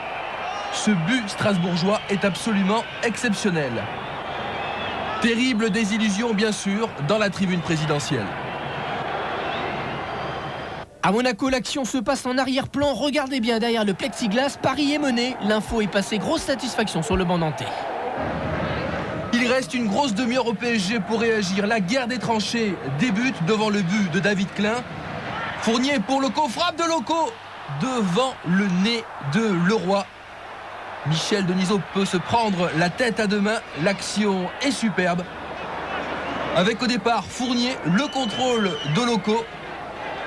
Ce but strasbourgeois est absolument exceptionnel. Terrible désillusion bien sûr dans la tribune présidentielle. À Monaco, l'action se passe en arrière-plan. Regardez bien derrière le plexiglas. Paris est mené. L'info est passée. Grosse satisfaction sur le banc nantais. Il reste une grosse demi-heure au PSG pour réagir. La guerre des tranchées débute devant le but de David Klein. Fournier pour Loco, frappe de Loco devant le nez de Leroy. Michel Denisot peut se prendre la tête à deux mains. L'action est superbe. Avec au départ Fournier, le contrôle de Loco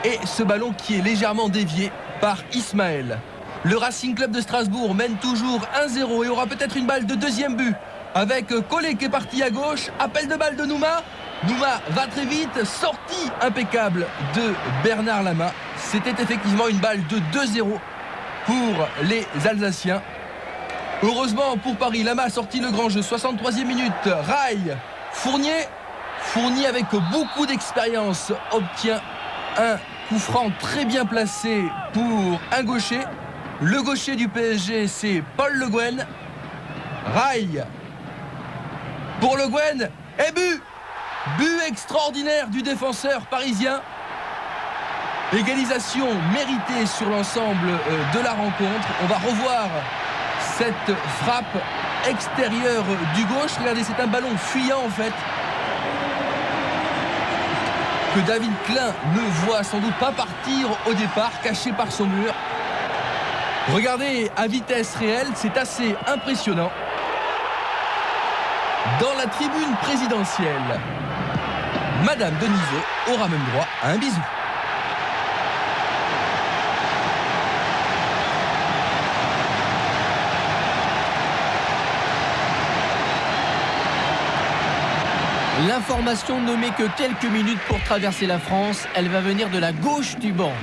et ce ballon qui est légèrement dévié par Ismaël. Le Racing Club de Strasbourg mène toujours 1-0 et aura peut-être une balle de deuxième but. Avec Collet qui est parti à gauche, appel de balle de Nouma. Nouma va très vite, sortie impeccable de Bernard Lama. C'était effectivement une balle de 2-0 pour les Alsaciens. Heureusement pour Paris, Lama a sorti le grand jeu. 63e minute, Rail, Fournier. Fournier avec beaucoup d'expérience obtient un coup franc très bien placé pour un gaucher. Le gaucher du PSG, c'est Paul Le Guen. Rail pour Le Guen et but. But extraordinaire du défenseur parisien. Égalisation méritée sur l'ensemble de la rencontre. On va revoir cette frappe extérieure du gauche. Regardez, c'est un ballon fuyant en fait, que David Klein ne voit sans doute pas partir au départ, caché par son mur. Regardez à vitesse réelle, c'est assez impressionnant. Dans la tribune présidentielle, Madame Denisot aura même droit à un bisou. L'information ne met que quelques minutes pour traverser la France. Elle va venir de la gauche du banc.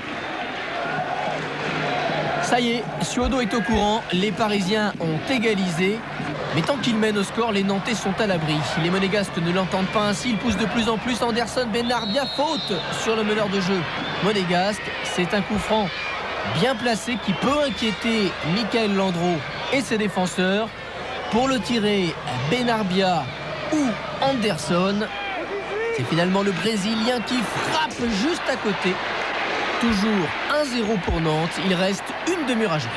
Ça y est, Suodo est au courant. Les Parisiens ont égalisé. Mais tant qu'ils mènent au score, les Nantais sont à l'abri. Les Monégasques ne l'entendent pas ainsi. Ils poussent de plus en plus. Anderson, Benarbia, faute sur le meneur de jeu monégasque. C'est un coup franc bien placé qui peut inquiéter Michael Landreau et ses défenseurs. Pour le tirer, Benarbia ou Anderson. C'est finalement le Brésilien qui frappe juste à côté. Toujours 1-0 pour Nantes. Il reste une demi-heure à jouer.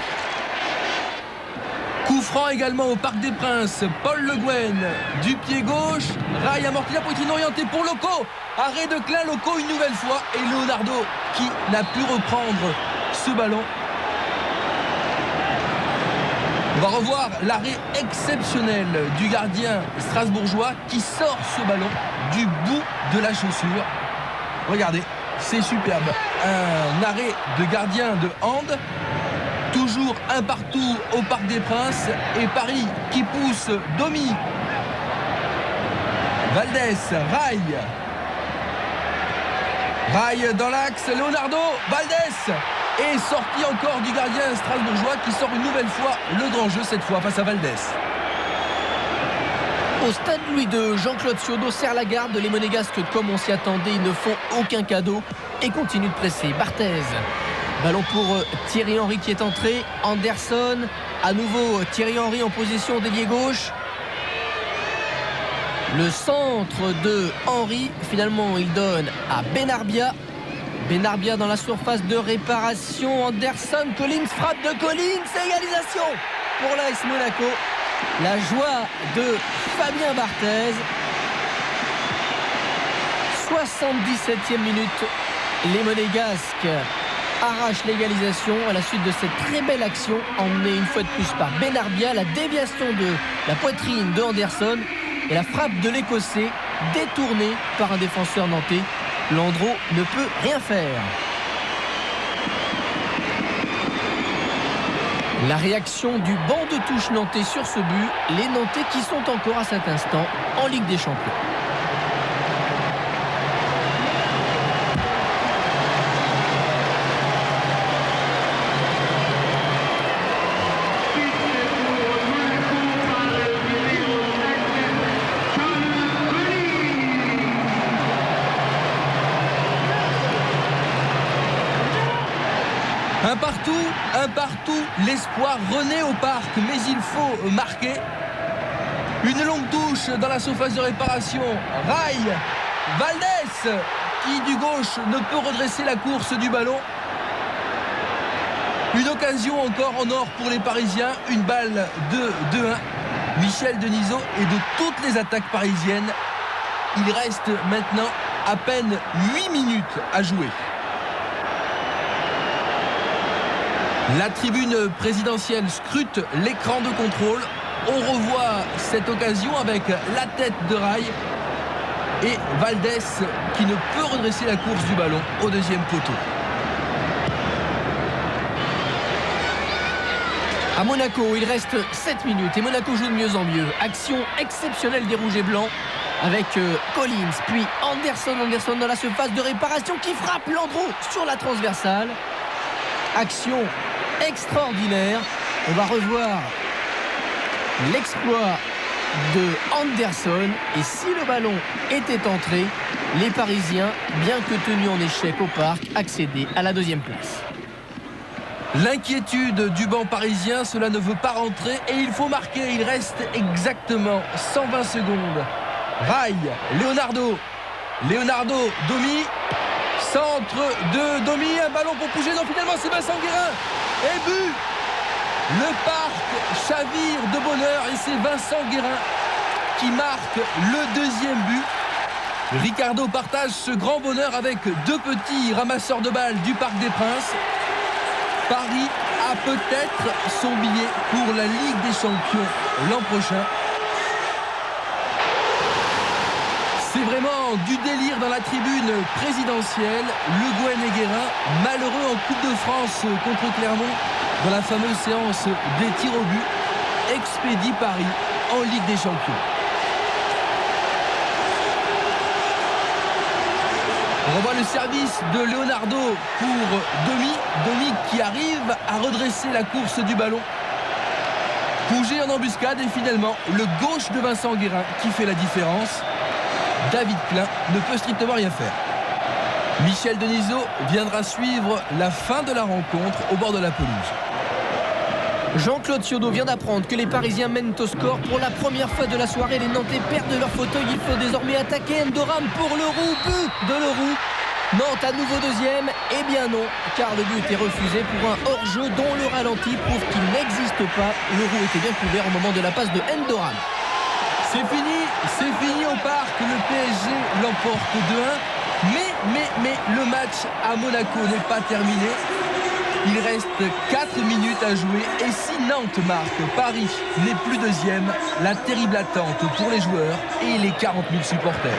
Coup Coup franc également au Parc des Princes. Paul Le Guen du pied gauche. Rail amorti la poitrine orientée pour Loco. Arrêt de Klein, Loco une nouvelle fois. Et Leonardo qui n'a pu reprendre ce ballon. On va revoir l'arrêt exceptionnel du gardien strasbourgeois qui sort ce ballon du bout de la chaussure. Regardez, c'est superbe. Un arrêt de gardien de hand. Toujours un partout au Parc des Princes. Et Paris qui pousse Domi. Valdés, Rail dans l'axe. Leonardo, Valdés. Et sorti encore du gardien strasbourgeois qui sort une nouvelle fois le grand jeu, cette fois face à Valdés. Au stade Louis II, Jean-Claude Ciodo serre la garde. Les Monégasques, comme on s'y attendait, ils ne font aucun cadeau et continuent de presser. Barthez, ballon pour Thierry Henry qui est entré. Anderson, à nouveau Thierry Henry en position d'ailier gauche. Le centre de Henry, finalement il donne à Benarbia. Benarbia dans la surface de réparation. Anderson, Collins, frappe de Collins, égalisation pour l'AS Monaco. La joie de Fabien Barthez. 77e minute. Les Monégasques arrachent l'égalisation à la suite de cette très belle action emmenée une fois de plus par Benarbia. La déviation de la poitrine de Anderson et la frappe de l'Écossais détournée par un défenseur nantais. Landreau ne peut rien faire. La réaction du banc de touche nantais sur ce but. Les Nantais qui sont encore à cet instant en Ligue des Champions. Un partout, l'espoir renaît au Parc, mais il faut marquer. Une longue touche dans la surface de réparation. Rail, Valdés, qui du gauche ne peut redresser la course du ballon. Une occasion encore en or pour les Parisiens. Une balle de 2-1. Michel Denisot et de toutes les attaques parisiennes. Il reste maintenant à peine 8 minutes à jouer. La tribune présidentielle scrute l'écran de contrôle. On revoit cette occasion avec la tête de Rail et Valdés qui ne peut redresser la course du ballon au deuxième poteau. À Monaco, il reste 7 minutes et Monaco joue de mieux en mieux. Action exceptionnelle des Rouges et Blancs avec Collins, puis Anderson dans la surface de réparation qui frappe Landreau sur la transversale. Action extraordinaire. On va revoir l'exploit de Anderson. Et si le ballon était entré, les Parisiens, bien que tenus en échec au Parc, accédaient à la deuxième place. L'inquiétude du banc parisien, cela ne veut pas rentrer et il faut marquer. Il reste exactement 120 secondes. Rail, Leonardo, Domi. Centre de Domi, un ballon pour bouger. Non, finalement, c'est Vincent Guérin. Et but. Le Parc chavire de bonheur et c'est Vincent Guérin qui marque le deuxième but. Ricardo partage ce grand bonheur avec deux petits ramasseurs de balles du Parc des Princes. Paris a peut-être son billet pour la Ligue des Champions l'an prochain. C'est vraiment du délire dans la tribune présidentielle. Le Guen et Guérin, malheureux en Coupe de France contre Clermont, dans la fameuse séance des tirs au but, expédie Paris en Ligue des Champions. On revoit le service de Leonardo pour Domi qui arrive à redresser la course du ballon. Bougé en embuscade et finalement le gauche de Vincent Guérin qui fait la différence. David Klein ne peut strictement rien faire. Michel Denisot viendra suivre la fin de la rencontre au bord de la pelouse. Jean-Claude Ciodo vient d'apprendre que les Parisiens mènent au score pour la première fois de la soirée. Les Nantais perdent leur fauteuil. Il faut désormais attaquer. Endoram pour Leroux. But de Leroux. Nantes à nouveau deuxième. Eh bien non, car le but est refusé pour un hors-jeu dont le ralenti prouve qu'il n'existe pas. Le roux était bien couvert au moment de la passe de Endoram. C'est fini au parc. Le PSG l'emporte 2-1. Mais le match à Monaco n'est pas terminé. Il reste 4 minutes à jouer. Et si Nantes marque, Paris n'est plus deuxième. La terrible attente pour les joueurs et les 40 000 supporters.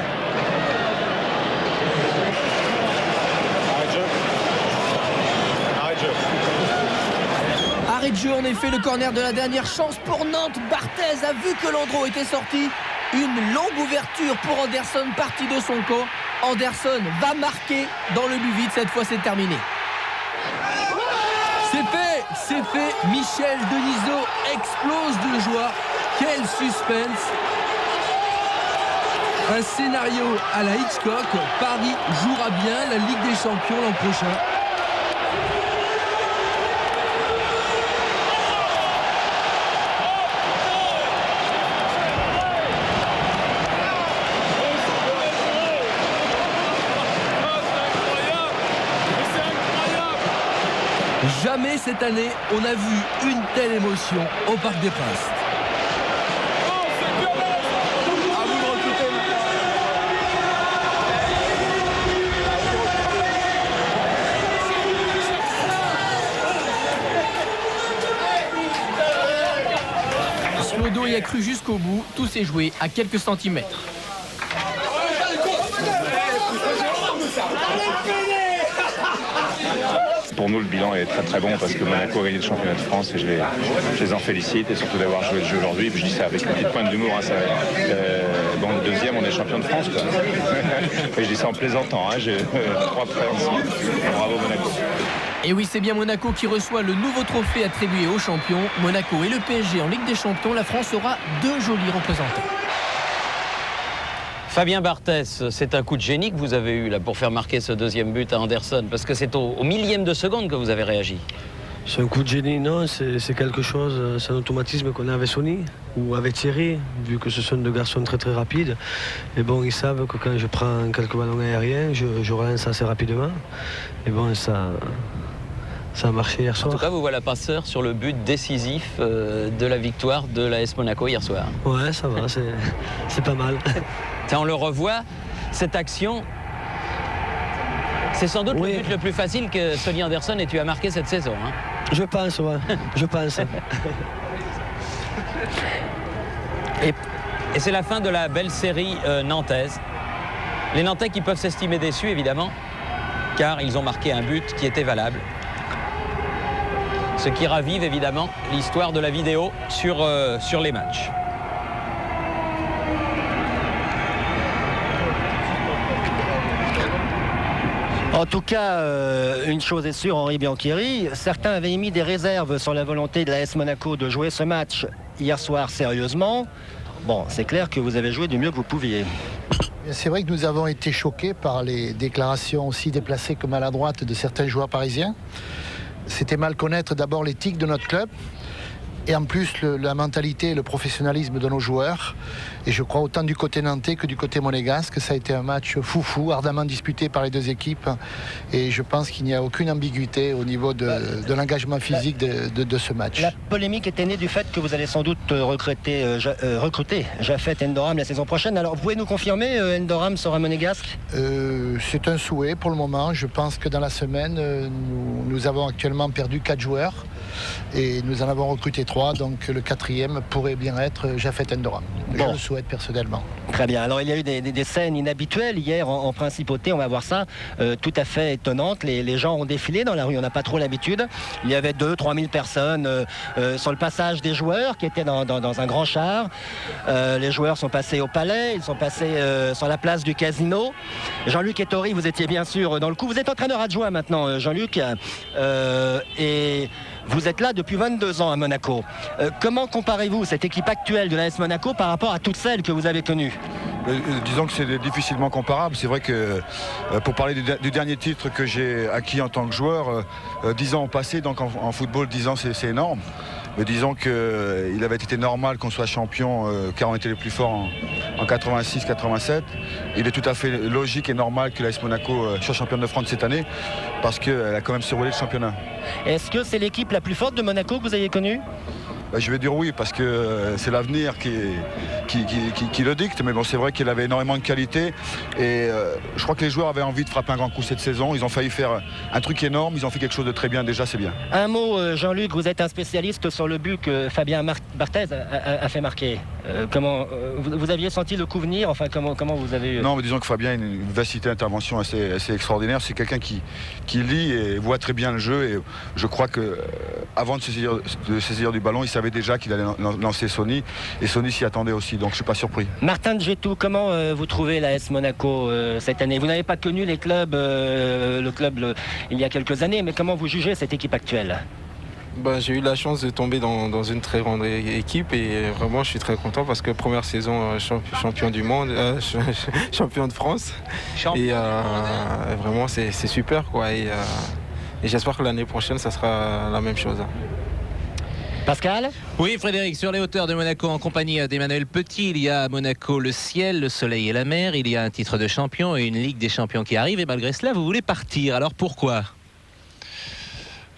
Arrêt de jeu, en effet, le corner de la dernière chance pour Nantes. Barthez a vu que Landreau était sorti. Une longue ouverture pour Anderson, parti de son camp. Anderson va marquer dans le but vide. Cette fois, c'est terminé. C'est fait. Michel Denisot explose de joie. Quel suspense. Un scénario à la Hitchcock. Paris jouera bien la Ligue des Champions l'an prochain. Jamais cette année, on a vu une telle émotion au Parc des Princes. Slodo y a cru jusqu'au bout. Tout s'est joué à quelques centimètres. Pour nous, le bilan est très très bon parce que Monaco a gagné le championnat de France et je les en félicite, et surtout d'avoir joué le jeu aujourd'hui. Je dis ça avec une petite pointe d'humour. Bon, le deuxième, on est champion de France, quoi. Et je dis ça en plaisantant. J'ai 3 frères ici. Bravo Monaco. Et oui, c'est bien Monaco qui reçoit le nouveau trophée attribué aux champions. Monaco et le PSG en Ligue des Champions. La France aura 2 jolis représentants. Fabien Barthès, c'est un coup de génie que vous avez eu là pour faire marquer ce deuxième but à Anderson, parce que c'est au millième de seconde que vous avez réagi. C'est un coup de génie, non, c'est quelque chose, c'est un automatisme qu'on a avec Sonny ou avec Thierry, vu que ce sont 2 garçons très très rapides. Et bon, ils savent que quand je prends quelques ballons aériens, je relance assez rapidement. Et bon, ça a marché hier soir. En tout cas, vous voilà passeur sur le but décisif de la victoire de l'AS Monaco hier soir. Ouais, ça va, c'est pas mal. On le revoit, cette action, c'est sans doute le but le plus facile que Sonny Anderson ait eu à marquer cette saison. Hein. Je pense, ouais, je pense. Et c'est la fin de la belle série nantaise. Les Nantais qui peuvent s'estimer déçus, évidemment, car ils ont marqué un but qui était valable. Ce qui ravive, évidemment, l'histoire de la vidéo sur les matchs. En tout cas, une chose est sûre, Henri Biancheri, certains avaient émis des réserves sur la volonté de l'AS Monaco de jouer ce match hier soir sérieusement. Bon, c'est clair que vous avez joué du mieux que vous pouviez. C'est vrai que nous avons été choqués par les déclarations aussi déplacées que maladroites de certains joueurs parisiens. C'était mal connaître d'abord l'éthique de notre club et en plus la mentalité et le professionnalisme de nos joueurs. Et je crois autant du côté nantais que du côté monégasque, ça a été un match foufou, ardemment disputé par les 2 équipes. Et je pense qu'il n'y a aucune ambiguïté au niveau de l'engagement physique de ce match. La polémique était née du fait que vous allez sans doute recruter Japhet Endoram la saison prochaine. Alors, vous pouvez nous confirmer, Endoram sera monégasque? C'est un souhait pour le moment. Je pense que dans la semaine, nous avons actuellement perdu 4 joueurs. Et nous en avons recruté 3, donc le 4e pourrait bien être Japhet Endoram. Je le souhaite personnellement. Très bien. Alors il y a eu des scènes inhabituelles hier en principauté, on va voir ça, tout à fait étonnantes. Les gens ont défilé dans la rue, on n'a pas trop l'habitude. Il y avait 2-3 000 personnes sur le passage des joueurs qui étaient dans un grand char. Les joueurs sont passés au palais, ils sont passés sur la place du casino. Jean-Luc Ettori, vous étiez bien sûr dans le coup. Vous êtes entraîneur adjoint maintenant, Jean-Luc, et vous êtes là depuis 22 ans à Monaco. Comment comparez-vous cette équipe actuelle de l'AS Monaco par rapport à toutes celles que vous avez connues? Disons que c'est difficilement comparable. C'est vrai que pour parler du dernier titre que j'ai acquis en tant que joueur, 10 ans ont passé, donc en football 10 ans c'est énorme. Mais disons qu'il avait été normal qu'on soit champion car on était les plus forts en 86-87. Il est tout à fait logique et normal que l'AS Monaco soit championne de France cette année parce qu'elle a quand même survolé le championnat. Est-ce que c'est l'équipe la plus forte de Monaco que vous ayez connue ? Je vais dire oui parce que c'est l'avenir qui le dicte, mais bon, c'est vrai qu'il avait énormément de qualité et je crois que les joueurs avaient envie de frapper un grand coup cette saison. Ils ont failli faire un truc énorme, ils ont fait quelque chose de très bien, déjà c'est bien. Un mot, Jean-Luc, vous êtes un spécialiste sur le but que Fabien Barthez a fait marquer. Comment vous aviez senti le coup venir, enfin comment vous avez... Non, mais disons que Fabien a une vivacité d'intervention assez extraordinaire. C'est quelqu'un qui lit et voit très bien le jeu et je crois que avant de saisir du ballon, il savait déjà qu'il allait lancer Sonny et Sonny s'y attendait aussi, donc je ne suis pas surpris. Martin Djetou, comment vous trouvez l'AS Monaco cette année? Vous n'avez pas connu le club il y a quelques années, mais comment vous jugez cette équipe actuelle? J'ai eu la chance de tomber dans une très grande équipe et vraiment je suis très content parce que première saison champion du monde, champion de France et vraiment c'est super quoi et j'espère que l'année prochaine ça sera la même chose. Pascal? Oui, Frédéric, sur les hauteurs de Monaco, en compagnie d'Emmanuel Petit, il y a à Monaco le ciel, le soleil et la mer, il y a un titre de champion et une Ligue des champions qui arrive, et malgré cela, vous voulez partir. Alors pourquoi?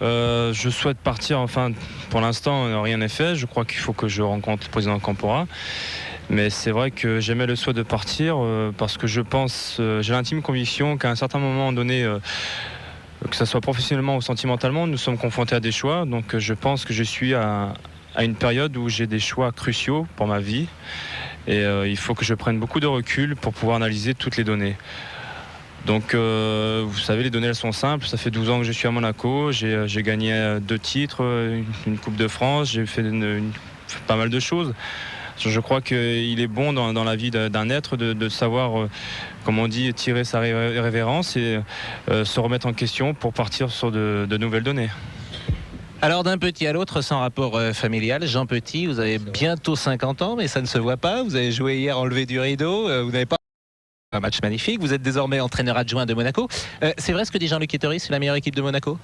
Je souhaite partir, enfin, pour l'instant, rien n'est fait. Je crois qu'il faut que je rencontre le président Campora. Mais c'est vrai que j'aimais le souhait de partir parce que je pense, j'ai l'intime conviction qu'à un certain moment donné, que ce soit professionnellement ou sentimentalement, nous sommes confrontés à des choix. Donc je pense que je suis à une période où j'ai des choix cruciaux pour ma vie. Et il faut que je prenne beaucoup de recul pour pouvoir analyser toutes les données. Donc vous savez, les données elles sont simples. Ça fait 12 ans que je suis à Monaco. J'ai gagné 2 titres, une Coupe de France. J'ai fait pas mal de choses. Je crois qu'il est bon dans la vie d'un être de savoir, comme on dit, tirer sa révérence et se remettre en question pour partir sur de nouvelles données. Alors d'un petit à l'autre, sans rapport familial, Jean Petit, vous avez bientôt 50 ans, mais ça ne se voit pas. Vous avez joué hier enlevé du rideau, vous n'avez pas un match magnifique. Vous êtes désormais entraîneur adjoint de Monaco. C'est vrai ce que dit Jean-Luc Ettori, c'est la meilleure équipe de Monaco?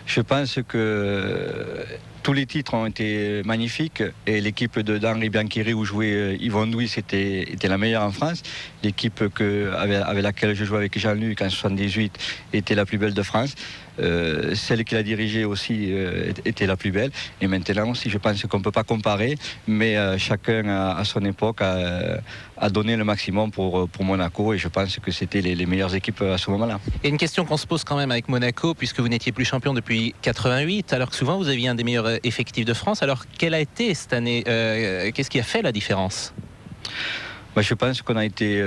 Je pense que tous les titres ont été magnifiques et l'équipe d'Henri Biancheri où jouait Yvon Douy était la meilleure en France. L'équipe avec laquelle je jouais avec Jean-Luc en 78 était la plus belle de France. Celle qu'il a dirigée aussi était la plus belle. Et maintenant aussi, je pense qu'on ne peut pas comparer, mais chacun à son époque a donné le maximum pour Monaco et je pense que c'était les meilleures équipes à ce moment-là. Et une question qu'on se pose quand même avec Monaco, puisque vous n'étiez plus champion depuis 88, alors que souvent vous aviez un des meilleurs effectifs de France. Alors quelle a été cette année, qu'est-ce qui a fait la différence? Je pense qu'on a été,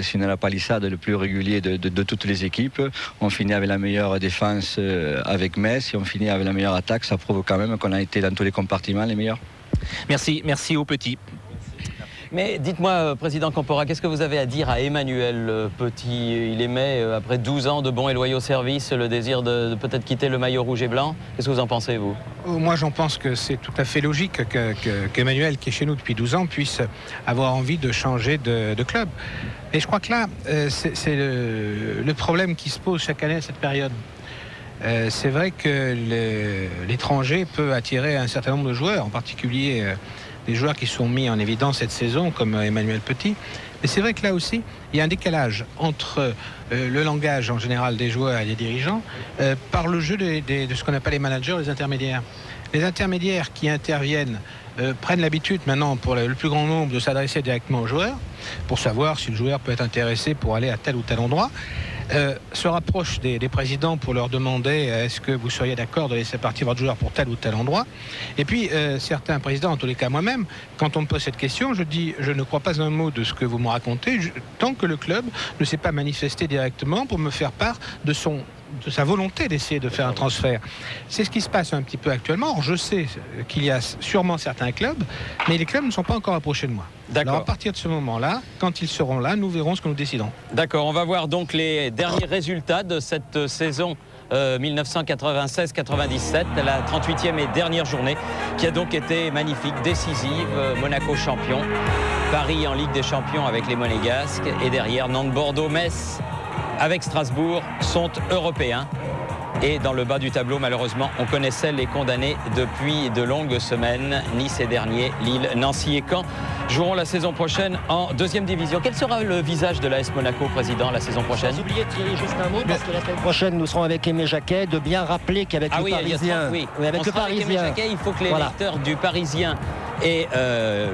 sinon la palissade, le plus régulier de toutes les équipes. On finit avec la meilleure défense avec Metz et on finit avec la meilleure attaque. Ça prouve quand même qu'on a été dans tous les compartiments les meilleurs. Merci au Petit. Mais dites-moi, Président Campora, qu'est-ce que vous avez à dire à Emmanuel Petit? Il émet, après 12 ans de bons et loyaux services, le désir de peut-être quitter le maillot rouge et blanc. Qu'est-ce que vous en pensez, vous? Moi, j'en pense que c'est tout à fait logique qu'Emmanuel, qui est chez nous depuis 12 ans, puisse avoir envie de changer de club. Et je crois que là, c'est le problème qui se pose chaque année à cette période. C'est vrai que l'étranger peut attirer un certain nombre de joueurs, en particulier des joueurs qui sont mis en évidence cette saison, comme Emmanuel Petit. Mais c'est vrai que là aussi, il y a un décalage entre le langage en général des joueurs et des dirigeants par le jeu de ce qu'on appelle les managers, les intermédiaires. Les intermédiaires qui interviennent prennent l'habitude maintenant pour le plus grand nombre de s'adresser directement aux joueurs pour savoir si le joueur peut être intéressé pour aller à tel ou tel endroit. Se rapproche des présidents pour leur demander est-ce que vous seriez d'accord de laisser partir votre joueur pour tel ou tel endroit. Et puis certains présidents, en tous les cas moi-même, quand on me pose cette question, je dis je ne crois pas un mot de ce que vous me racontez tant que le club ne s'est pas manifesté directement pour me faire part de sa volonté d'essayer de faire un transfert. C'est ce qui se passe un petit peu actuellement. Or, je sais qu'il y a sûrement certains clubs, mais les clubs ne sont pas encore approchés de moi. Alors à partir de ce moment-là, quand ils seront là, nous verrons ce que nous décidons. D'accord, on va voir donc les derniers résultats de cette saison 1996-97, la 38e et dernière journée, qui a donc été magnifique, décisive. Monaco champion, Paris en Ligue des Champions avec les Monégasques, et derrière Nantes, Bordeaux, Metz avec Strasbourg sont européens. Et dans le bas du tableau, malheureusement, on connaissait les condamnés depuis de longues semaines. Nice et dernier, Lille, Nancy et Caen joueront la saison prochaine en deuxième division. Quel sera le visage de l'AS Monaco, président, la saison prochaine? J'ai oublié de tirer juste un mot, parce que la semaine prochaine, nous serons avec Aimé Jacquet, de bien rappeler qu'avec le Parisien... Oui, avec le Parisien. Aimé Jacquet, il faut que les lecteurs du Parisien et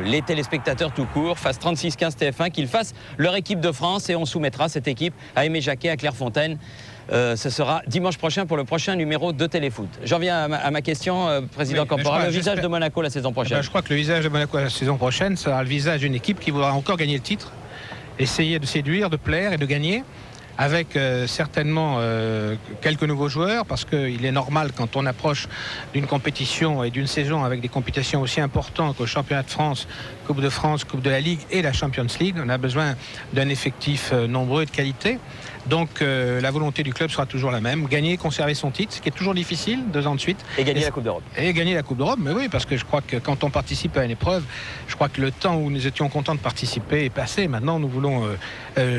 les téléspectateurs tout court fassent 36-15 TF1, qu'ils fassent leur équipe de France et on soumettra cette équipe à Aimé Jacquet, à Clairefontaine. Ce sera dimanche prochain pour le prochain numéro de Téléfoot. J'en viens à ma question, Président Campora. Le visage de Monaco la saison prochaine. Je crois que le visage de Monaco la saison prochaine sera le visage d'une équipe qui voudra encore gagner le titre, essayer de séduire, de plaire et de gagner, avec certainement quelques nouveaux joueurs, parce qu'il est normal quand on approche d'une compétition et d'une saison avec des compétitions aussi importantes que le championnat de France, Coupe de France, Coupe de la Ligue et la Champions League, on a besoin d'un effectif nombreux et de qualité. Donc la volonté du club sera toujours la même, gagner, conserver son titre, ce qui est toujours difficile 2 ans de suite. Et gagner la Coupe d'Europe. Et gagner la Coupe d'Europe, mais oui, parce que je crois que quand on participe à une épreuve, je crois que le temps où nous étions contents de participer est passé. Maintenant, nous voulons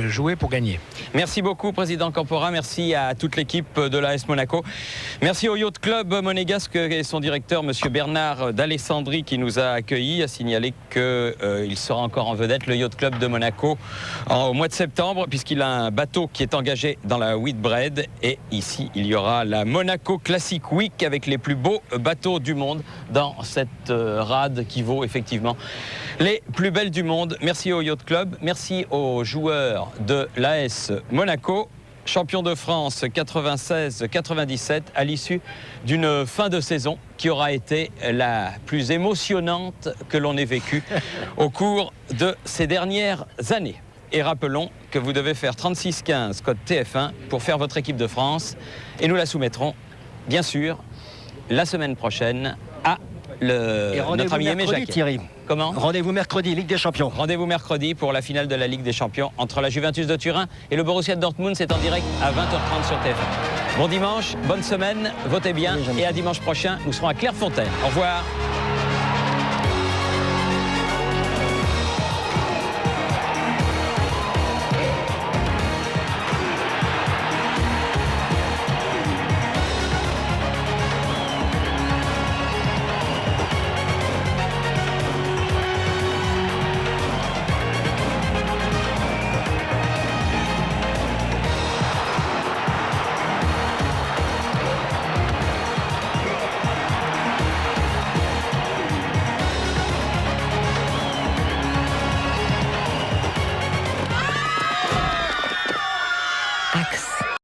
jouer pour gagner. Merci beaucoup, Président Campora. Merci à toute l'équipe de l'AS Monaco. Merci au Yacht Club Monégasque et son directeur, Monsieur Bernard d'Alessandri, qui nous a accueillis, a signalé qu'il sera encore en vedette, le Yacht Club de Monaco, au mois de septembre, puisqu'il a un bateau qui est engagé dans la Whitbread. Et ici, il y aura la Monaco Classic Week avec les plus beaux bateaux du monde dans cette rade qui vaut effectivement les plus belles du monde. Merci au Yacht Club, merci aux joueurs de l'AS Monaco, champion de France 96-97 à l'issue d'une fin de saison qui aura été la plus émotionnante que l'on ait vécue au cours de ces dernières années. Et rappelons que vous devez faire 36-15 code TF1 pour faire votre équipe de France. Et nous la soumettrons, bien sûr, la semaine prochaine à notre ami Aimé Jacquet. Thierry. Comment? Rendez-vous mercredi, Ligue des Champions. Rendez-vous mercredi pour la finale de la Ligue des Champions entre la Juventus de Turin et le Borussia Dortmund. C'est en direct à 20h30 sur TF1. Bon dimanche, bonne semaine, votez bien et à dimanche prochain, nous serons à Clairefontaine. Au revoir.